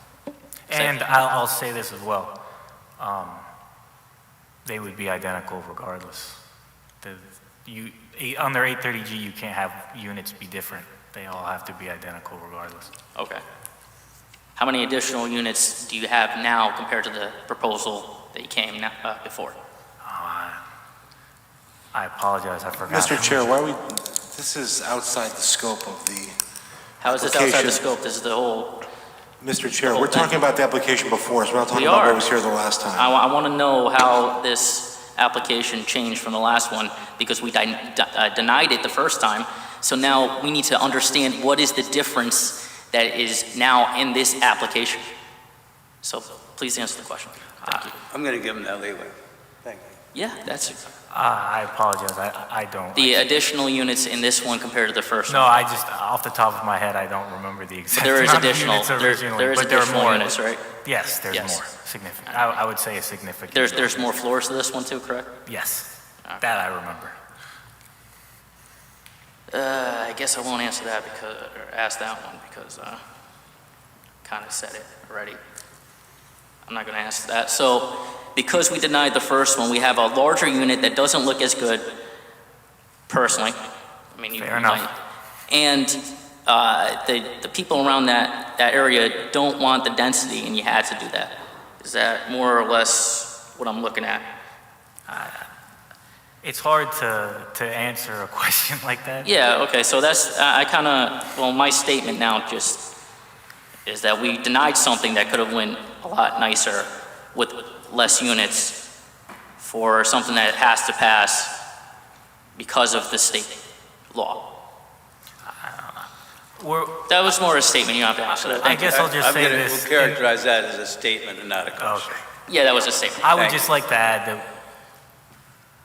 And I'll say this as well. They would be identical regardless. Under 830G, you can't have units be different. They all have to be identical regardless. Okay. How many additional units do you have now compared to the proposal that you came before? I apologize, I forgot. Mr. Chair, this is outside the scope of the How is this outside the scope? This is the whole... Mr. Chair, we're talking about the application before us. We're not talking about what was here the last time. I want to know how this application changed from the last one because we denied it the first time. So now we need to understand what is the difference that is now in this application. So please answer the question. Thank you. I'm going to give him that leeway. Thank you. Yeah, that's... I apologize, I don't. The additional units in this one compared to the first one? No, I just, off the top of my head, I don't remember the exact There is amount additional, of units originally, there is but there are additional more units, right? Yes, there's more, significant. I would say a significant. There's more floors to this one too, correct? Yes, that I remember. I guess I won't answer that because, or ask that one because kind of said it already. I'm not going to ask that. So because we denied the first one, we have a larger unit that doesn't look as good, personally. I mean, Fair enough. And the people around that area don't want the density, and you had to do that. Is that more or less what I'm looking at? It's hard to answer a question like that. Yeah, okay, so that's, well, my statement now just is that we denied something that could have went a lot nicer with less units for something that has to pass because of the state law. That was more a statement, you don't have to answer that. I guess I'll just say this. We'll characterize that as a statement and not a question. Okay. Yeah, that was a statement. I would just like to add that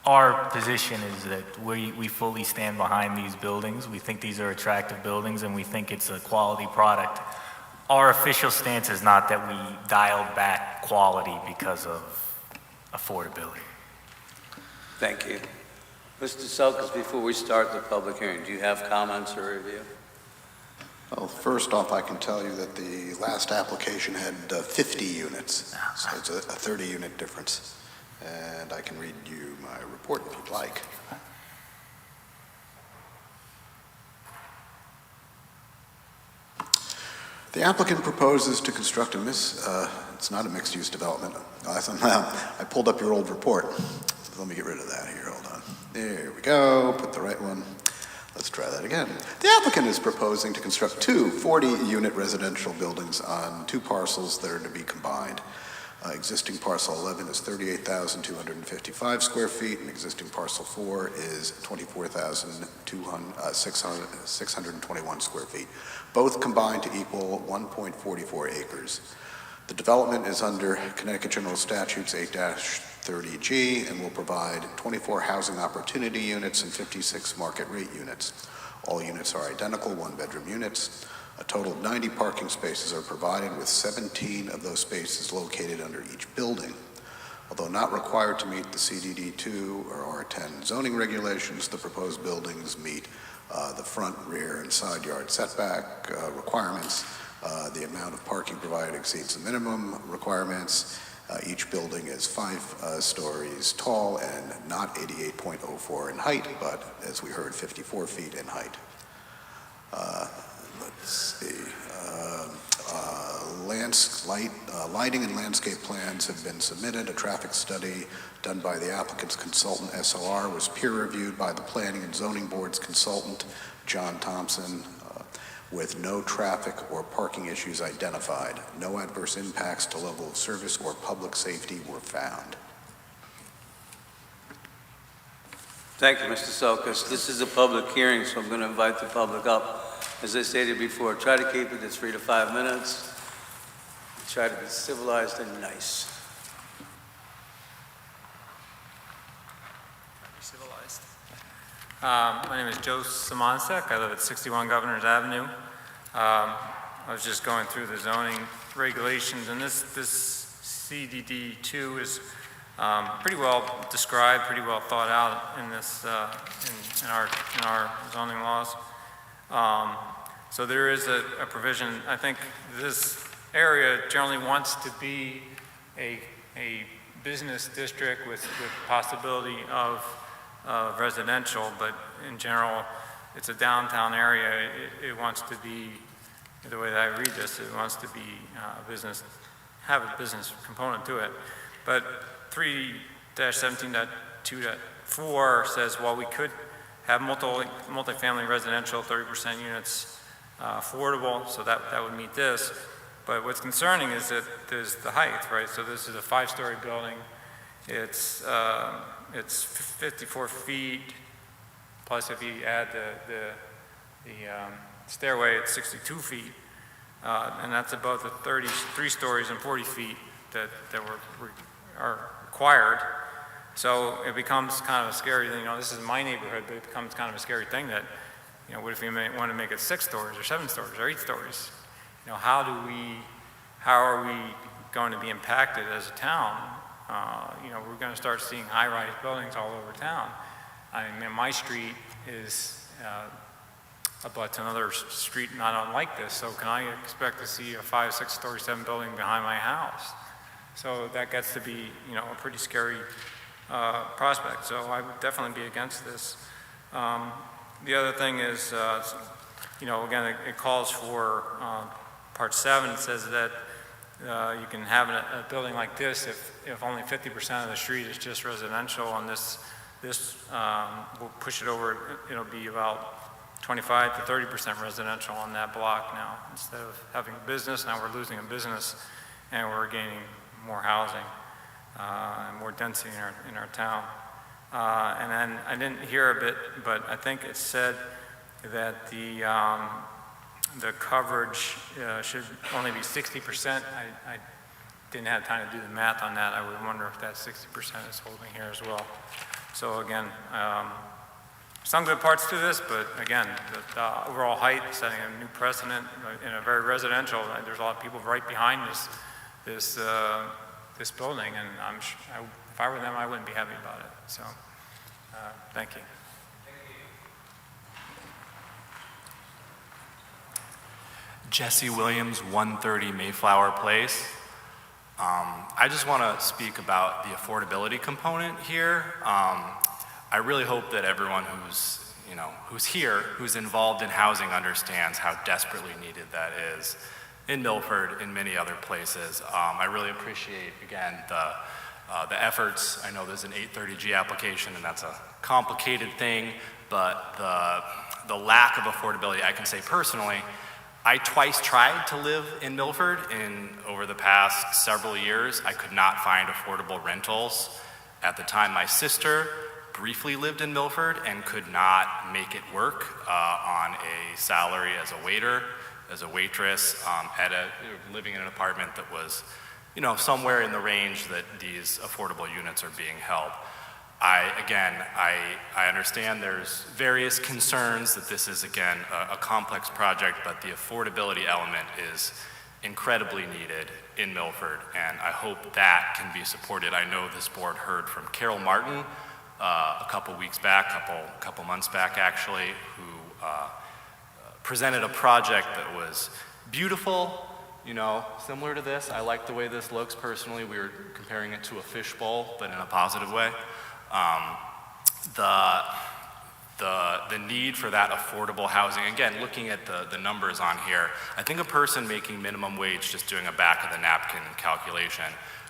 our position is that we fully stand behind these buildings. We think these are attractive buildings and we think it's a quality product. Our official stance is not that we dialed back quality because of affordability. Thank you. Mr. Selkis, before we start the public hearing, do you have comments or review? Well, first off, I can tell you that the last application had 50 units, so it's a 30-unit difference. And I can read you my report if you'd like. The applicant proposes to construct it's not a mixed-use development. I pulled up your old report. Let me get rid of that here, hold on. There we go, put the right one. Let's try that again. The applicant is proposing to construct two 40-unit residential buildings on two parcels that are to be combined. Existing parcel 11 is 38,255 square feet, and existing parcel 4 is 24,621 square feet, both combined to equal 1.44 acres. The development is under Connecticut General Statutes 8-30G and will provide 24 housing opportunity units and 56 market rate units. All units are identical one-bedroom units. A total of 90 parking spaces are provided, with 17 of those spaces located under each building. Although not required to meet the CDD2 or R10 zoning regulations, the proposed buildings meet the front, rear, and side yard setback requirements. The amount of parking provided exceeds the minimum requirements. Each building is 5 stories tall and not 88.04 in height, but as we heard, 54 feet in height. Let's see. Lighting and landscape plans have been submitted. A traffic study done by the applicant's consultant, SLR, was peer-reviewed by the Planning and Zoning Board's consultant, John Thompson, with no traffic or parking issues identified. No adverse impacts to level of service or public safety were found. Thank you, Mr. Selkis. This is a public hearing, so I'm going to invite the public up. As I stated before, try to keep it to 3 to 5 minutes. Try to be civilized and nice. Civilized. My name is Joe Simoncek. I live at 61 Governors Avenue. I was just going through the zoning regulations, and this CDD2 is pretty well described, pretty well thought out in this in our zoning laws. So there is a provision. I think this area generally wants to be a business district with possibility of residential, but in general, it's a downtown area. It wants to be, the way that I read this, it wants to be have a business component to it. But 3-17.2.4 says, while we could have multifamily residential, 30% units affordable, so that would meet this. But what's concerning is that there's the height, right? So this is a 5-story building. It's 54 feet, plus if you add the stairway, it's 62 feet. And that's about the 33 stories and 40 feet that are required. So it becomes kind of a scary thing. You know, this is my neighborhood, but it becomes kind of a scary thing that, you know, what if we want to make it 6 stories or 7 stories or 8 stories? You know, how are we going to be impacted as a town? You know, we're going to start seeing high-rise buildings all over town. I mean, my street is abuts another street not unlike this, so can I expect to see a 5, 6-story, 7 building behind my house? So that gets to be, you know, a pretty scary prospect. So I would definitely be against this. The other thing is, you know, again, it calls for Part 7. It says that you can have a building like this if only 50% of the street is just residential, and this will push it over. It'll be about 25 to 30% residential on that block now. Instead of having business, now we're losing a business, and we're gaining more housing and more density in our town. And then I didn't hear a bit, but I think it said that the coverage should only be 60%. I didn't have time to do the math on that. I would wonder if that 60% is holding here as well. So again, some good parts to this, but again, the overall height, setting a new precedent in a very residential. There's a lot of people right behind this building, and if I were them, I wouldn't be happy about it. So, thank you. Jesse Williams, 130 Mayflower Place. I just want to speak about the affordability component here. I really hope that everyone who's here, who's involved in housing, understands how desperately needed that is in Milford, in many other places. I really appreciate, again, the efforts. I know there's an 830G application, and that's a complicated thing, but the lack of affordability, I can say personally, I twice tried to live in Milford over the past several years. I could not find affordable rentals. At the time, my sister briefly lived in Milford and could not make it work on a salary as a waiter, as a waitress, living in an apartment that was, you know, somewhere in the range that these affordable units are being held. I understand there's various concerns that this is, again, a complex project, but the affordability element is incredibly needed in Milford, and I hope that can be supported. I know this board heard from Carol Martin a couple weeks back, couple months back actually, who presented a project that was beautiful, you know, similar to this. I like the way this looks personally. We were comparing it to a fishbowl, but in a positive way. The need for that affordable housing, again, looking at the numbers on here, I think a person making minimum wage, just doing a back of the napkin calculation,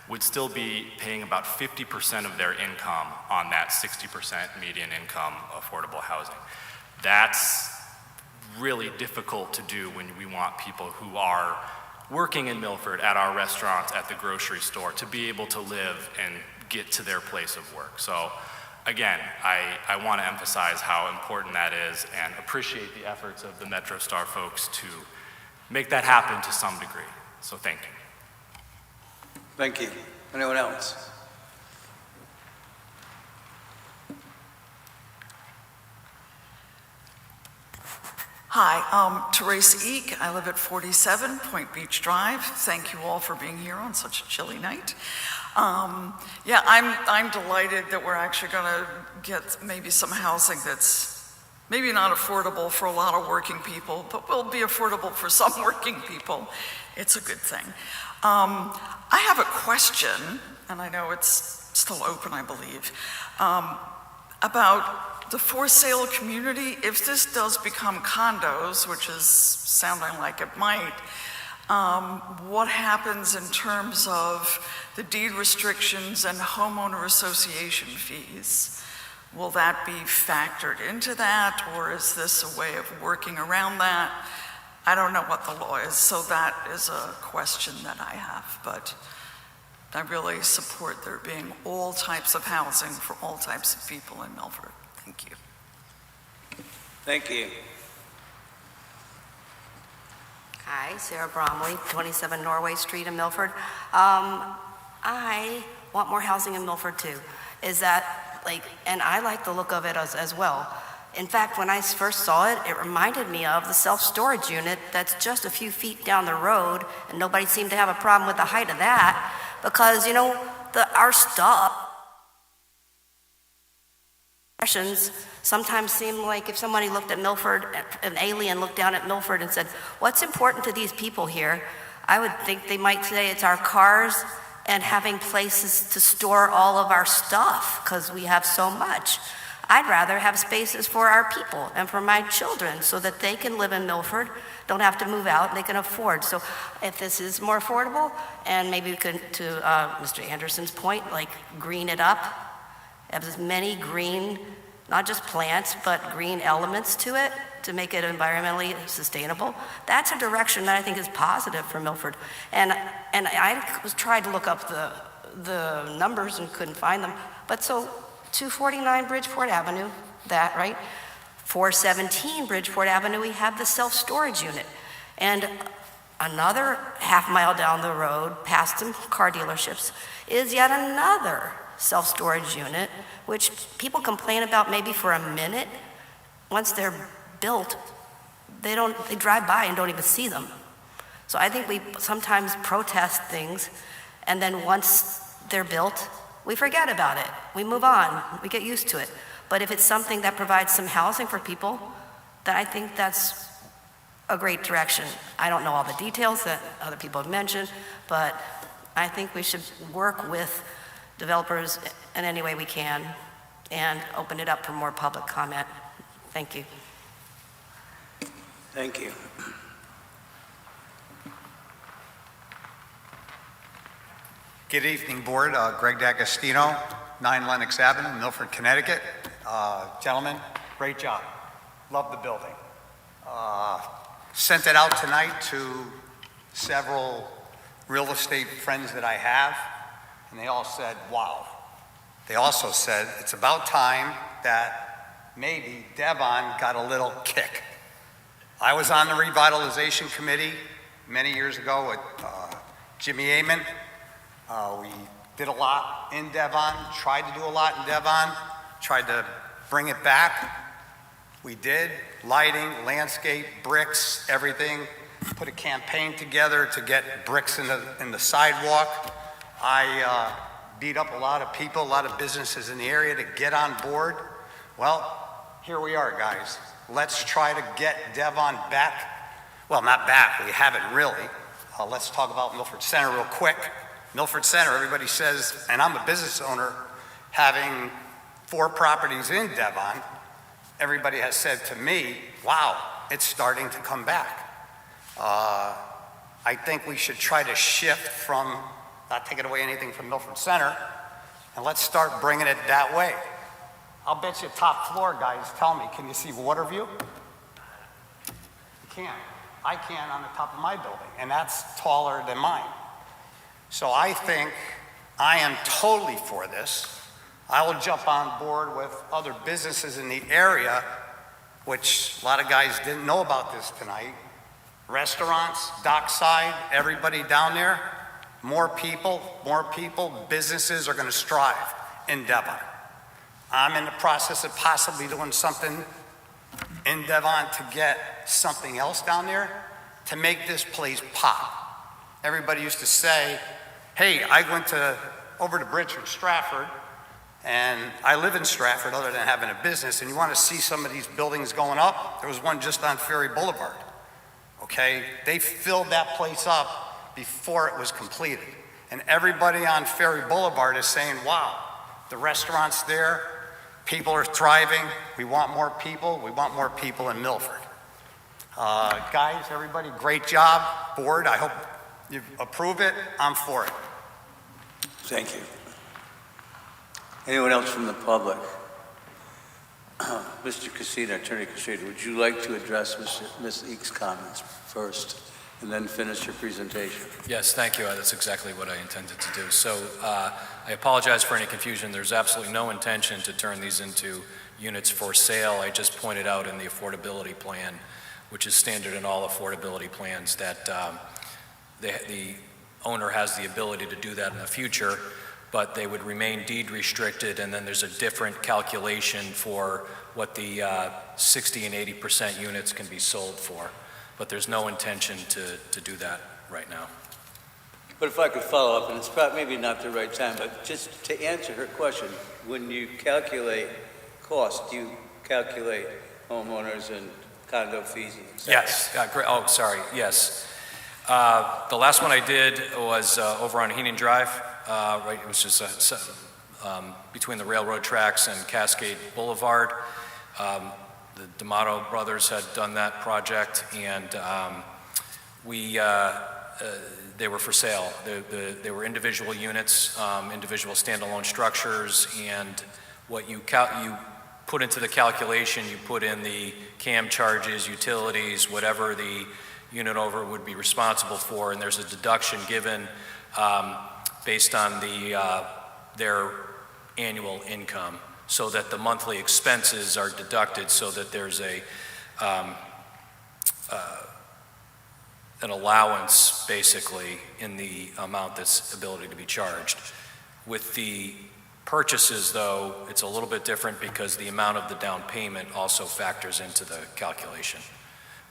would still be paying about 50% of their income on that 60% median income affordable housing. That's really difficult to do when we want people who are working in Milford at our restaurants, at the grocery store, to be able to live and get to their place of work. So again, I want to emphasize how important that is and appreciate the efforts of the MetroStar folks to make that happen to some degree. So thank you. Thank you. Anyone else? Hi, Teresa Eek. I live at 47 Point Beach Drive. Thank you all for being here on such a chilly night. Yeah, I'm delighted that we're actually going to get maybe some housing that's maybe not affordable for a lot of working people, but will be affordable for some working people. It's a good thing. I have a question, and I know it's still open, I believe, about the for sale community. If this does become condos, which is sounding like it might, what happens in terms of the deed restrictions and homeowner association fees? Will that be factored into that, or is this a way of working around that? I don't know what the law is, so that is a question that I have, but I really support there being all types of housing for all types of people in Milford. Thank you. Thank you. Hi, Sarah Bromley, 27 Norway Street in Milford. I want more housing in Milford too. Is that and I like the look of it as well. In fact, when I first saw it, it reminded me of the self-storage unit that's just a few feet down the road, and nobody seemed to have a problem with the height of that, because, you know, our stuff sometimes seem like if somebody looked at Milford, an alien looked down at Milford and said, what's important to these people here? I would think they might say it's our cars and having places to store all of our stuff, because we have so much. I'd rather have spaces for our people and for my children so that they can live in Milford, don't have to move out, and they can afford. So if this is more affordable, and maybe we could, to Mr. Anderson's point, green it up, have as many green, not just plants, but green elements to it to make it environmentally sustainable. That's a direction that I think is positive for Milford. And I was trying to look up the numbers and couldn't find them. But so 249 Bridgeport Avenue, that, right? 417 Bridgeport Avenue, we have the self-storage unit. And another half mile down the road, past some car dealerships, is yet another self-storage unit, which people complain about maybe for a minute. Once they're built, they drive by and don't even see them. So I think we sometimes protest things, and then once they're built, we forget about it. We move on. We get used to it. But if it's something that provides some housing for people, then I think that's a great direction. I don't know all the details that other people have mentioned, but I think we should work with developers in any way we can and open it up for more public comment. Thank you. Thank you. Good evening, Board. Greg D'Agostino, 9 Lenox Avenue, Milford, Connecticut. Gentlemen, great job. Love the building. Sent it out tonight to several real estate friends that I have, and they all said, wow. They also said, it's about time that maybe Devon got a little kick. I was on the revitalization committee many years ago with Jimmy Amon. We did a lot in Devon, tried to do a lot in Devon, tried to bring it back. We did lighting, landscape, bricks, everything. Put a campaign together to get bricks in the sidewalk. I beat up a lot of people, a lot of businesses in the area to get on board. Well, here we are, guys. Let's try to get Devon back. Well, not back, we haven't really. Let's talk about Milford Center real quick. Milford Center, everybody says, and I'm a business owner, having 4 properties in Devon, everybody has said to me, wow, it's starting to come back. I think we should try to shift from not taking away anything from Milford Center, and let's start bringing it that way. I'll bet you top floor guys tell me, can you see water view? You can't. I can on the top of my building, and that's taller than mine. So I think I am totally for this. I will jump on board with other businesses in the area, which a lot of guys didn't know about this tonight. Restaurants, dockside, everybody down there, more people, businesses are going to strive in Devon. I'm in the process of possibly doing something in Devon to get something else down there to make this place pop. Everybody used to say, hey, I went over to Bridge from Stratford, and I live in Stratford other than having a business, and you want to see some of these buildings going up? There was one just on Ferry Boulevard, okay? They filled that place up before it was completed. And everybody on Ferry Boulevard is saying, wow, the restaurant's there, people are thriving, we want more people in Milford. Guys, everybody, great job. Board, I hope you approve it. I'm for it. Thank you. Anyone else from the public? Mr. Casino, Attorney Casino, would you like to address Ms. Eek's comments first and then finish your presentation? Yes, thank you. That's exactly what I intended to do. So I apologize for any confusion. There's absolutely no intention to turn these into units for sale. I just pointed out in the affordability plan, which is standard in all affordability plans, that the owner has the ability to do that in the future, but they would remain deed restricted, and then there's a different calculation for what the 60 and 80% units can be sold for. But there's no intention to do that right now. But if I could follow up, and it's probably maybe not the right time, but just to answer her question, when you calculate cost, do you calculate homeowners and condo fees and et cetera? Yes. Great. Oh, sorry. Yes. The last one I did was over on Heenan Drive. Right, it was just between the railroad tracks and Cascade Boulevard. The D'Amato brothers had done that project, and they were for sale. They were individual units, individual standalone structures, and what you put into the calculation, you put in the CAM charges, utilities, whatever the unit owner would be responsible for, and there's a deduction given based on their annual income, so that the monthly expenses are deducted, so that there's an allowance basically in the amount that's ability to be charged. With the purchases, though, it's a little bit different because the amount of the down payment also factors into the calculation.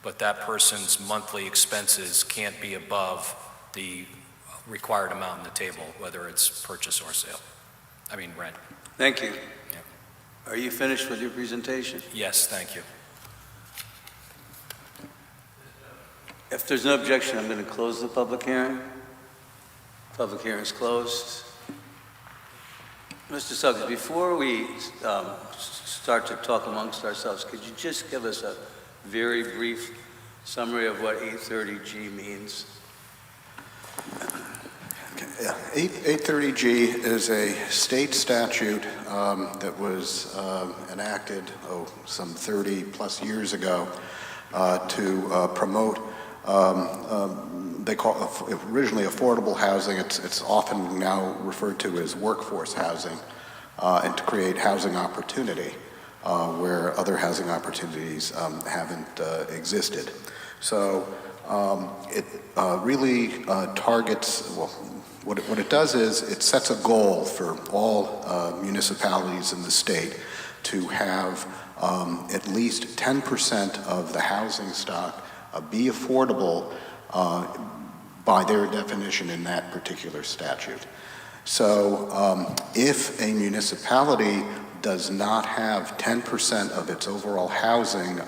But that person's monthly expenses can't be above the required amount in the table, whether it's purchase or sale. I mean, rent. Thank you. Are you finished with your presentation? Yes, thank you. If there's no objection, I'm going to close the public hearing. Public hearing is closed. Mr. Suggs, before we start to talk amongst ourselves, could you just give us a very brief summary of what 830G means? Yeah. 830G is a state statute that was enacted some 30 plus years ago to promote, they call it originally affordable housing. It's often now referred to as workforce housing, and to create housing opportunity where other housing opportunities haven't existed. So it really targets, well, what it does is it sets a goal for all municipalities in the state to have at least 10% of the housing stock be affordable by their definition in that particular statute. So if a municipality does not have 10% of its overall housing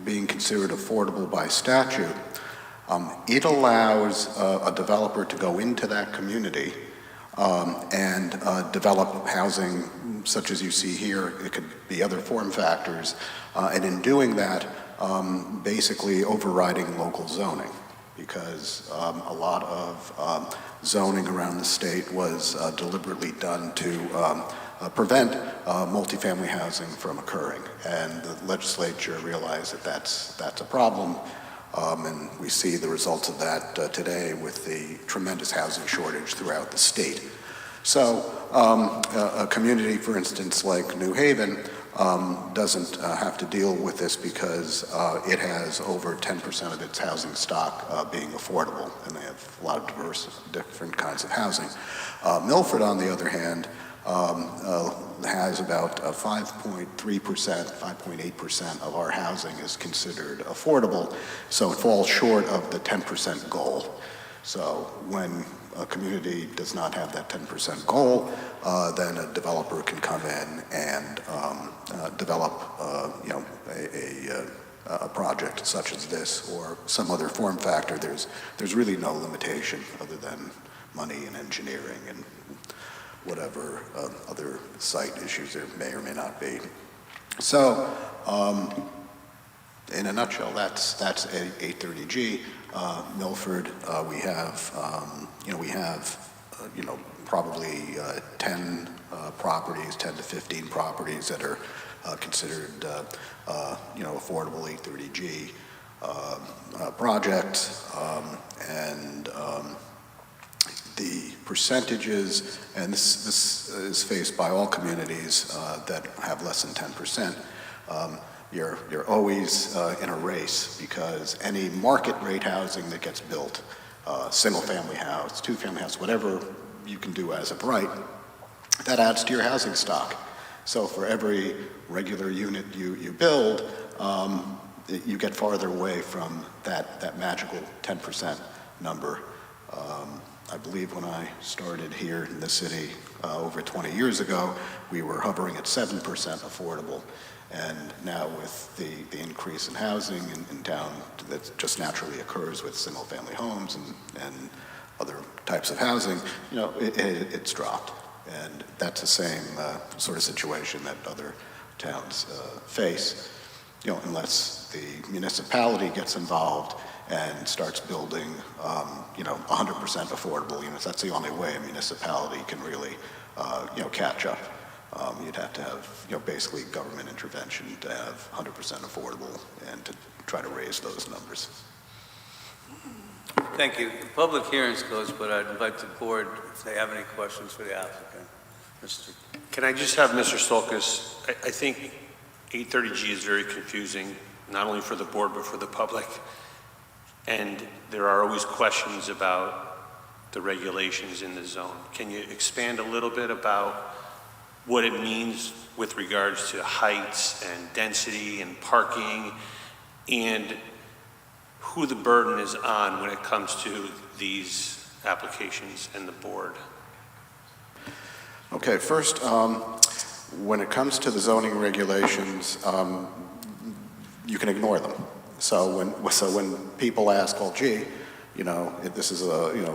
being considered affordable by statute, it allows a developer to go into that community and develop housing such as you see here. It could be other form factors, and in doing that, basically overriding local zoning, because a lot of zoning around the state was deliberately done to prevent multifamily housing from occurring, and the legislature realized that that's a problem. And we see the results of that today with the tremendous housing shortage throughout the state. So a community, for instance, like New Haven, doesn't have to deal with this because it has over 10% of its housing stock being affordable, and they have a lot of different kinds of housing. Milford, on the other hand, has about 5.3%, 5.8% of our housing is considered affordable, so it falls short of the 10% goal. So when a community does not have that 10% goal, then a developer can come in and develop, a project such as this or some other form factor. There's really no limitation other than money and engineering and whatever other site issues there may or may not be. So, in a nutshell, that's 830G. Milford, we have probably 10 properties, 10 to 15 properties that are considered, affordable 830G projects, and the percentages, and this is faced by all communities that have less than 10%. You're always in a race because any market rate housing that gets built, single-family house, two-family house, whatever you can do as of right, that adds to your housing stock. So for every regular unit you build, you get farther away from that magical 10% number. I believe when I started here in the city over 20 years ago, we were hovering at 7% affordable. And now with the increase in housing in town that just naturally occurs with single-family homes and other types of housing, it's dropped. And that's the same sort of situation that other towns face, unless the municipality gets involved and starts building, 100% affordable. That's the only way a municipality can really, catch up. You'd have to have, basically government intervention to have 100% affordable and to try to raise those numbers. Thank you. The public hearing's closed, but I'd invite the board if they have any questions for the applicant. Can I just have Mr. Stolkis, I think 830G is very confusing, not only for the board, but for the public. And there are always questions about the regulations in the zone. Can you expand a little bit about what it means with regards to heights and density and parking, and who the burden is on when it comes to these applications and the board? Okay, first, when it comes to the zoning regulations, you can ignore them. So when people ask, well, gee, this is an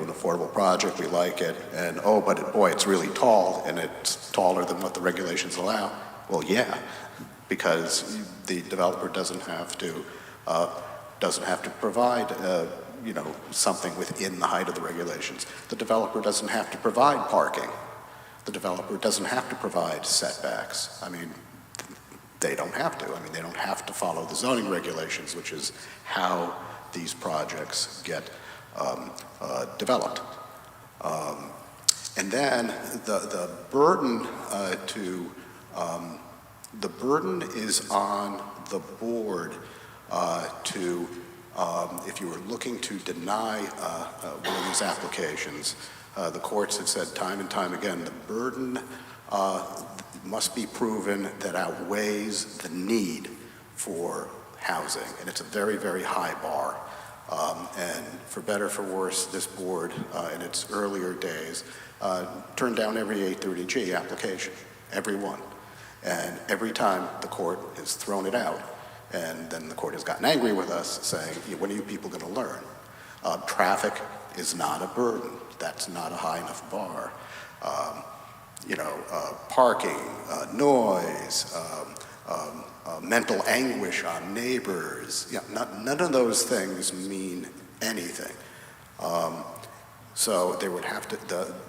affordable project, we like it, and but boy, it's really tall, and it's taller than what the regulations allow. Well, yeah, because the developer doesn't have to provide, something within the height of the regulations. The developer doesn't have to provide parking. The developer doesn't have to provide setbacks. I mean, they don't have to. I mean, they don't have to follow the zoning regulations, which is how these projects get developed. And then the burden the burden is on the board to, if you were looking to deny one of these applications, the courts have said time and time again, the burden must be proven that outweighs the need for housing. And it's a very, very high bar. And for better or for worse, this board in its earlier days turned down every 830G application, every one. And every time the court has thrown it out, and then the court has gotten angry with us saying, when are you people going to learn? Traffic is not a burden. That's not a high enough bar. Parking, noise, mental anguish on neighbors, none of those things mean anything. So there would have to,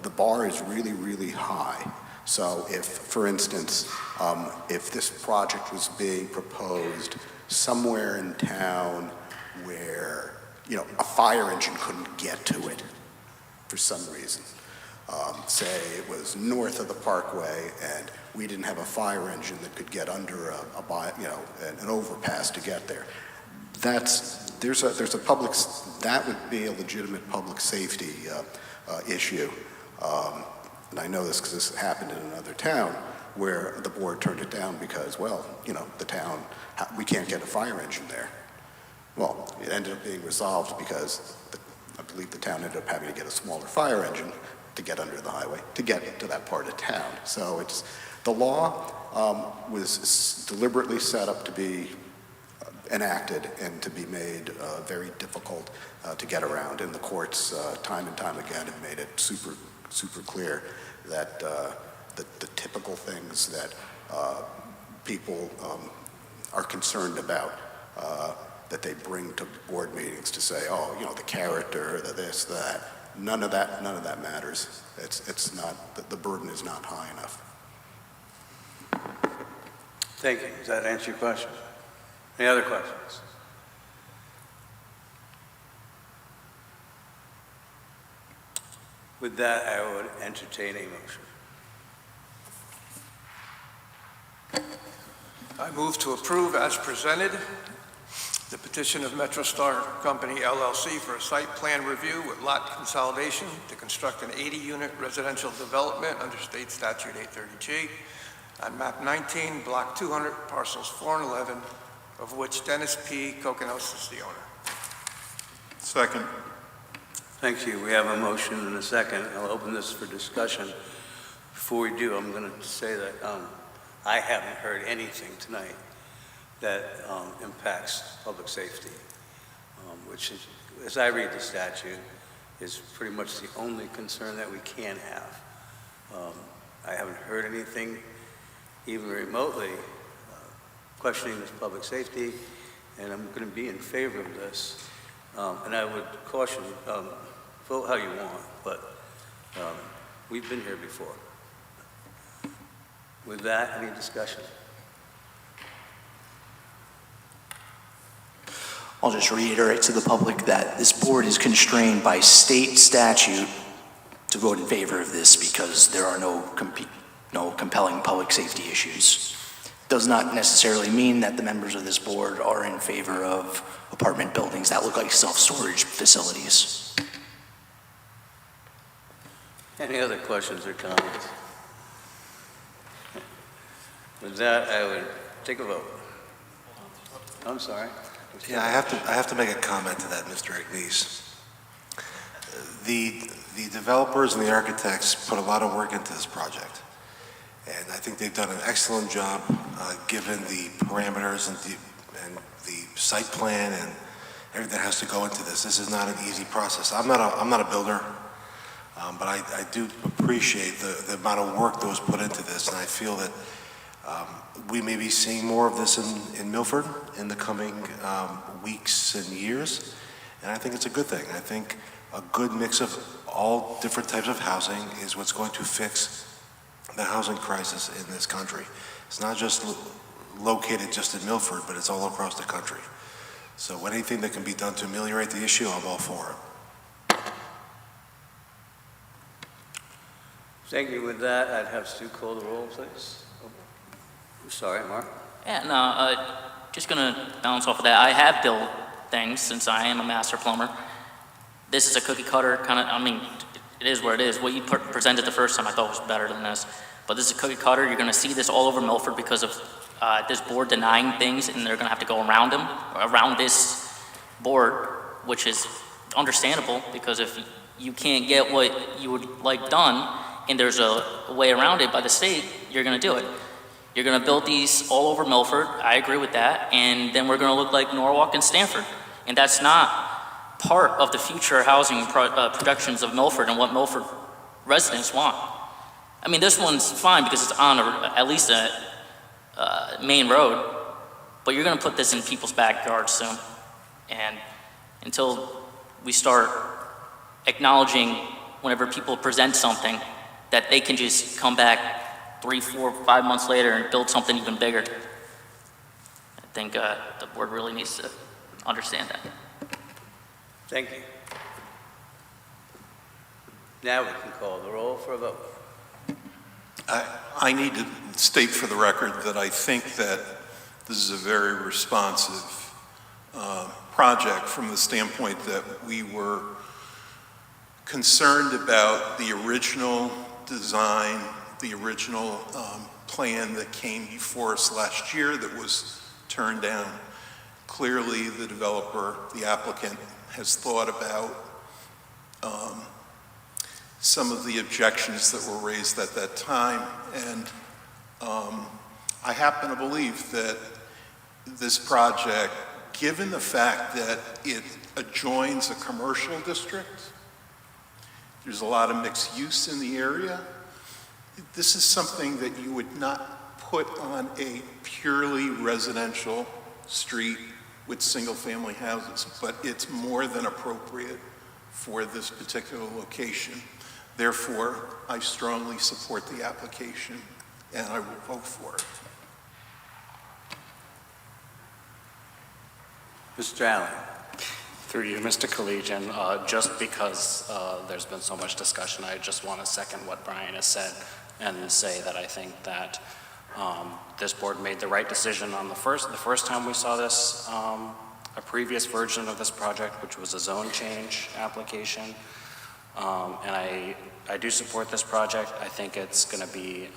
the bar is really, really high. So if, for instance, if this project was being proposed somewhere in town where, a fire engine couldn't get to it for some reason, say it was north of the Parkway and we didn't have a fire engine that could get under an overpass to get there. There's a public, that would be a legitimate public safety issue. And I know this because this happened in another town where the board turned it down because, well, the town, we can't get a fire engine there. Well, it ended up being resolved because I believe the town ended up having to get a smaller fire engine to get under the highway, to get to that part of town. So the law was deliberately set up to be enacted and to be made very difficult to get around. And the courts, time and time again, have made it super, super clear that the typical things that people are concerned about that they bring to board meetings to say, oh, the character, the this, that. None of that matters. It's not, the burden is not high enough. Thank you. Does that answer your question? Any other questions? With that, I would entertain a motion. I move to approve as presented the petition of MetroStar Company LLC for a site plan review with lot consolidation to construct an 80-unit residential development under State Statute 830G on map 19, block 200, parcels 4 and 11, of which Dennis P. Kokonos is the owner. Second. Thank you. We have a motion and a second. I'll open this for discussion. Before we do, I'm going to say that I haven't heard anything tonight that impacts public safety, which is, as I read the statute, is pretty much the only concern that we can have. I haven't heard anything even remotely questioning this public safety, and I'm going to be in favor of this. And I would caution, vote how you want, but we've been here before. With that, any discussion? I'll just reiterate to the public that this board is constrained by state statute to vote in favor of this because there are no compelling public safety issues. Does not necessarily mean that the members of this board are in favor of apartment buildings that look like self-storage facilities. Any other questions or comments? With that, I would take a vote. I'm sorry. Yeah, I have to make a comment to that, Mr. Ignis. The developers and the architects put a lot of work into this project, and I think they've done an excellent job given the parameters and the site plan and everything that has to go into this. This is not an easy process. I'm not a builder, but I do appreciate the amount of work that was put into this, and I feel that we may be seeing more of this in Milford in the coming weeks and years, and I think it's a good thing. I think a good mix of all different types of housing is what's going to fix the housing crisis in this country. It's not just located just in Milford, but it's all across the country. So anything that can be done to ameliorate the issue, I'm all for it. Thank you. With that, I'd have Stu call the roll, please. I'm sorry, Mark. Yeah, no, just going to bounce off of that. I have built things since I am a master plumber. This is a cookie cutter kind of, I mean, it is what it is. What you presented the first time I thought was better than this. But this is a cookie cutter. You're going to see this all over Milford because of this board denying things, and they're going to have to go around this board, which is understandable because if you can't get what you would like done and there's a way around it by the state, you're going to do it. You're going to build these all over Milford. I agree with that. And then we're going to look like Norwalk and Stamford. And that's not part of the future housing projections of Milford and what Milford residents want. I mean, this one's fine because it's on at least a main road, but you're going to put this in people's backyards soon. And until we start acknowledging whenever people present something that they can just come back 3, 4, 5 months later and build something even bigger. I think the board really needs to understand that. Thank you. Now we can call the roll for a vote. I need to state for the record that I think that this is a very responsive project from the standpoint that we were concerned about the original design, the original plan that came before us last year that was turned down. Clearly, the developer, the applicant, has thought about some of the objections that were raised at that time, and I happen to believe that this project, given the fact that it adjoins a commercial district, there's a lot of mixed use in the area, this is something that you would not put on a purely residential street with single-family houses, but it's more than appropriate for this particular location. Therefore, I strongly support the application, and I will vote for it. Mr. Allen. Through you, Mr. Collegian, just because there's been so much discussion, I just want to second what Brian has said and say that I think that this board made the right decision on the first time we saw this, a previous version of this project, which was a zone change application. And I do support this project. I think it's going to be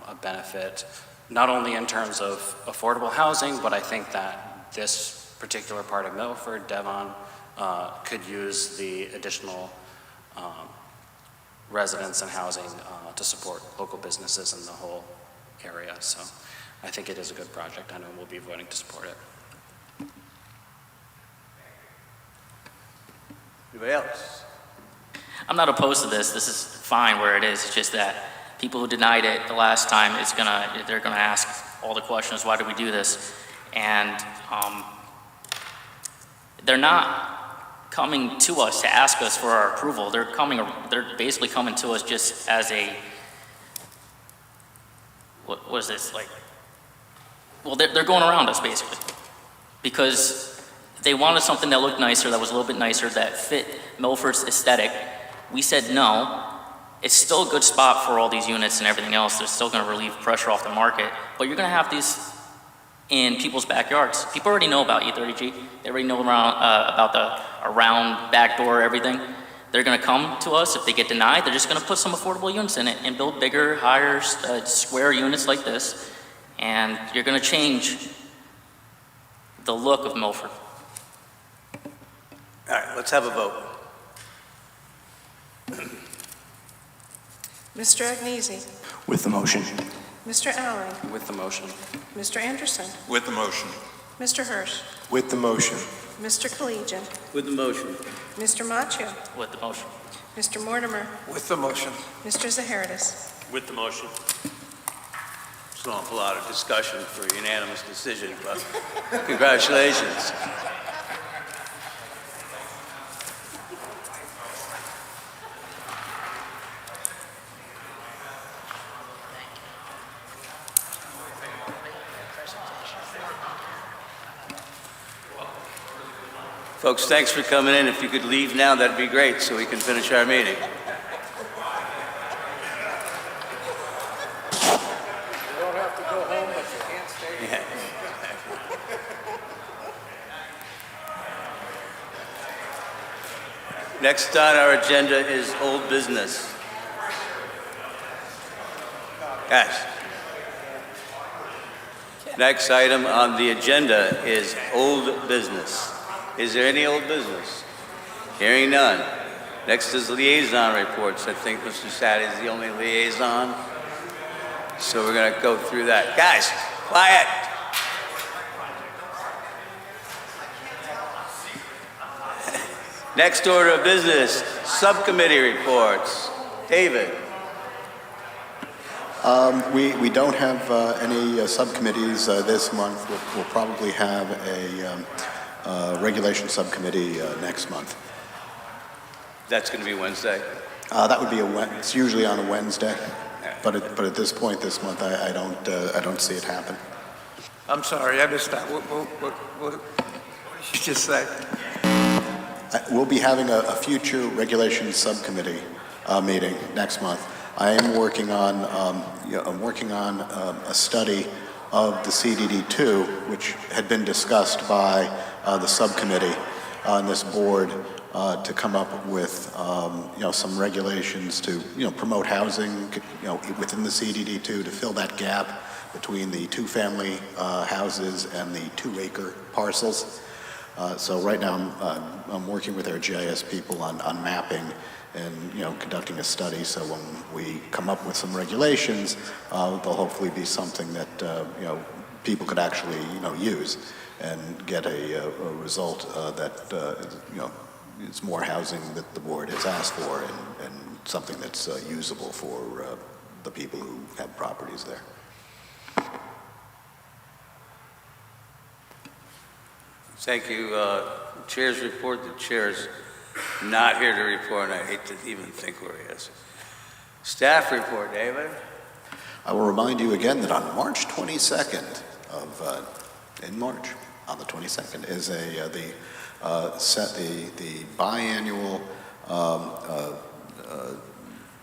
a benefit, not only in terms of affordable housing, but I think that this particular part of Milford, Devon, could use the additional residents and housing to support local businesses in the whole area. So I think it is a good project. I know we'll be voting to support it. Anybody else? I'm not opposed to this. This is fine where it is. It's just that people who denied it the last time, they're gonna ask all the questions, why did we do this? And they're not coming to us to ask us for our approval. They're basically coming to us just as a, what is this, like, well, they're going around us basically. Because they wanted something that looked nicer, that was a little bit nicer, that fit Milford's aesthetic. We said no. It's still a good spot for all these units and everything else. They're still gonna relieve pressure off the market, but you're gonna have these in people's backyards. People already know about E30G. They already know about the around back door, everything. They're gonna come to us. If they get denied, they're just gonna put some affordable units in it and build bigger, higher, square units like this. And you're gonna change the look of Milford. All right, let's have a vote. Mr. Agnesi, With the motion. Mr. Allen, With the motion. Mr. Anderson, With the motion. Mr. Hirsch, With the motion. Mr. Collegian, With the motion. Mr. Machio, With the motion. Mr. Mortimer, With the motion. Mr. Zaharidis. With the motion. It's an awful lot of discussion for a unanimous decision, but congratulations. Folks, thanks for coming in. If you could leave now, that'd be great, so we can finish our meeting. You don't have to go home, but you can't stay. Yeah. Next on our agenda is old business. Yes. Next item on the agenda is old business. Is there any old business? Hearing none. Next is liaison reports. I think Mr. Sadie is the only liaison. So we're going to go through that. Guys, quiet. Next order of business, subcommittee reports. David. We don't have any subcommittees this month. We'll probably have a regulation subcommittee next month. That's going to be Wednesday. That would be it's usually on a Wednesday, but at this point this month, I don't see it happen. I'm sorry, I missed that. What did you just say? We'll be having a future regulation subcommittee meeting next month. I am working on, a study of the CDD2, which had been discussed by the subcommittee on this board to come up with, some regulations to, promote housing, within the CDD2 to fill that gap between the two-family houses and the 2-acre parcels. So right now I'm working with our GIS people on mapping and, conducting a study. So when we come up with some regulations, they'll hopefully be something that, people could actually, use and get a result that, is more housing that the board has asked for and something that's usable for the people who have properties there. Thank you. Chair's report. The chair's not here to report, and I hate to even think where he is. Staff report, David. I will remind you again that on March 22nd in March, on the 22nd, is the biannual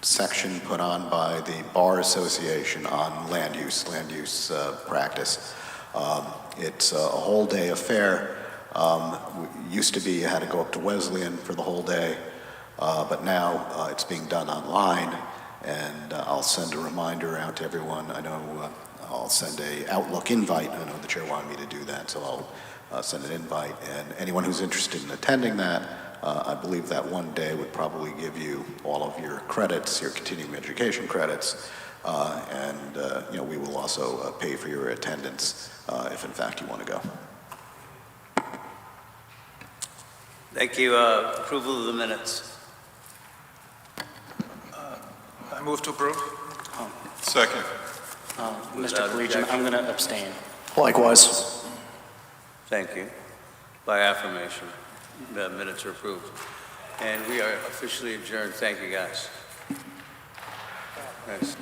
section put on by the Bar Association on land use practice. It's a whole day affair. Used to be you had to go up to Wesleyan for the whole day, but now it's being done online, and I'll send a reminder out to everyone. I know I'll send a Outlook invite. I know the chair wanted me to do that, so I'll send an invite, and anyone who's interested in attending that, I believe that one day would probably give you all of your credits, your continuing education credits, and we will also pay for your attendance if in fact you want to go. Thank you. Approval of the minutes. I move to approve. Second. Mr. Collegian, I'm going to abstain. Likewise. Thank you. By affirmation, the minutes are approved. And we are officially adjourned. Thank you, guys. Thanks.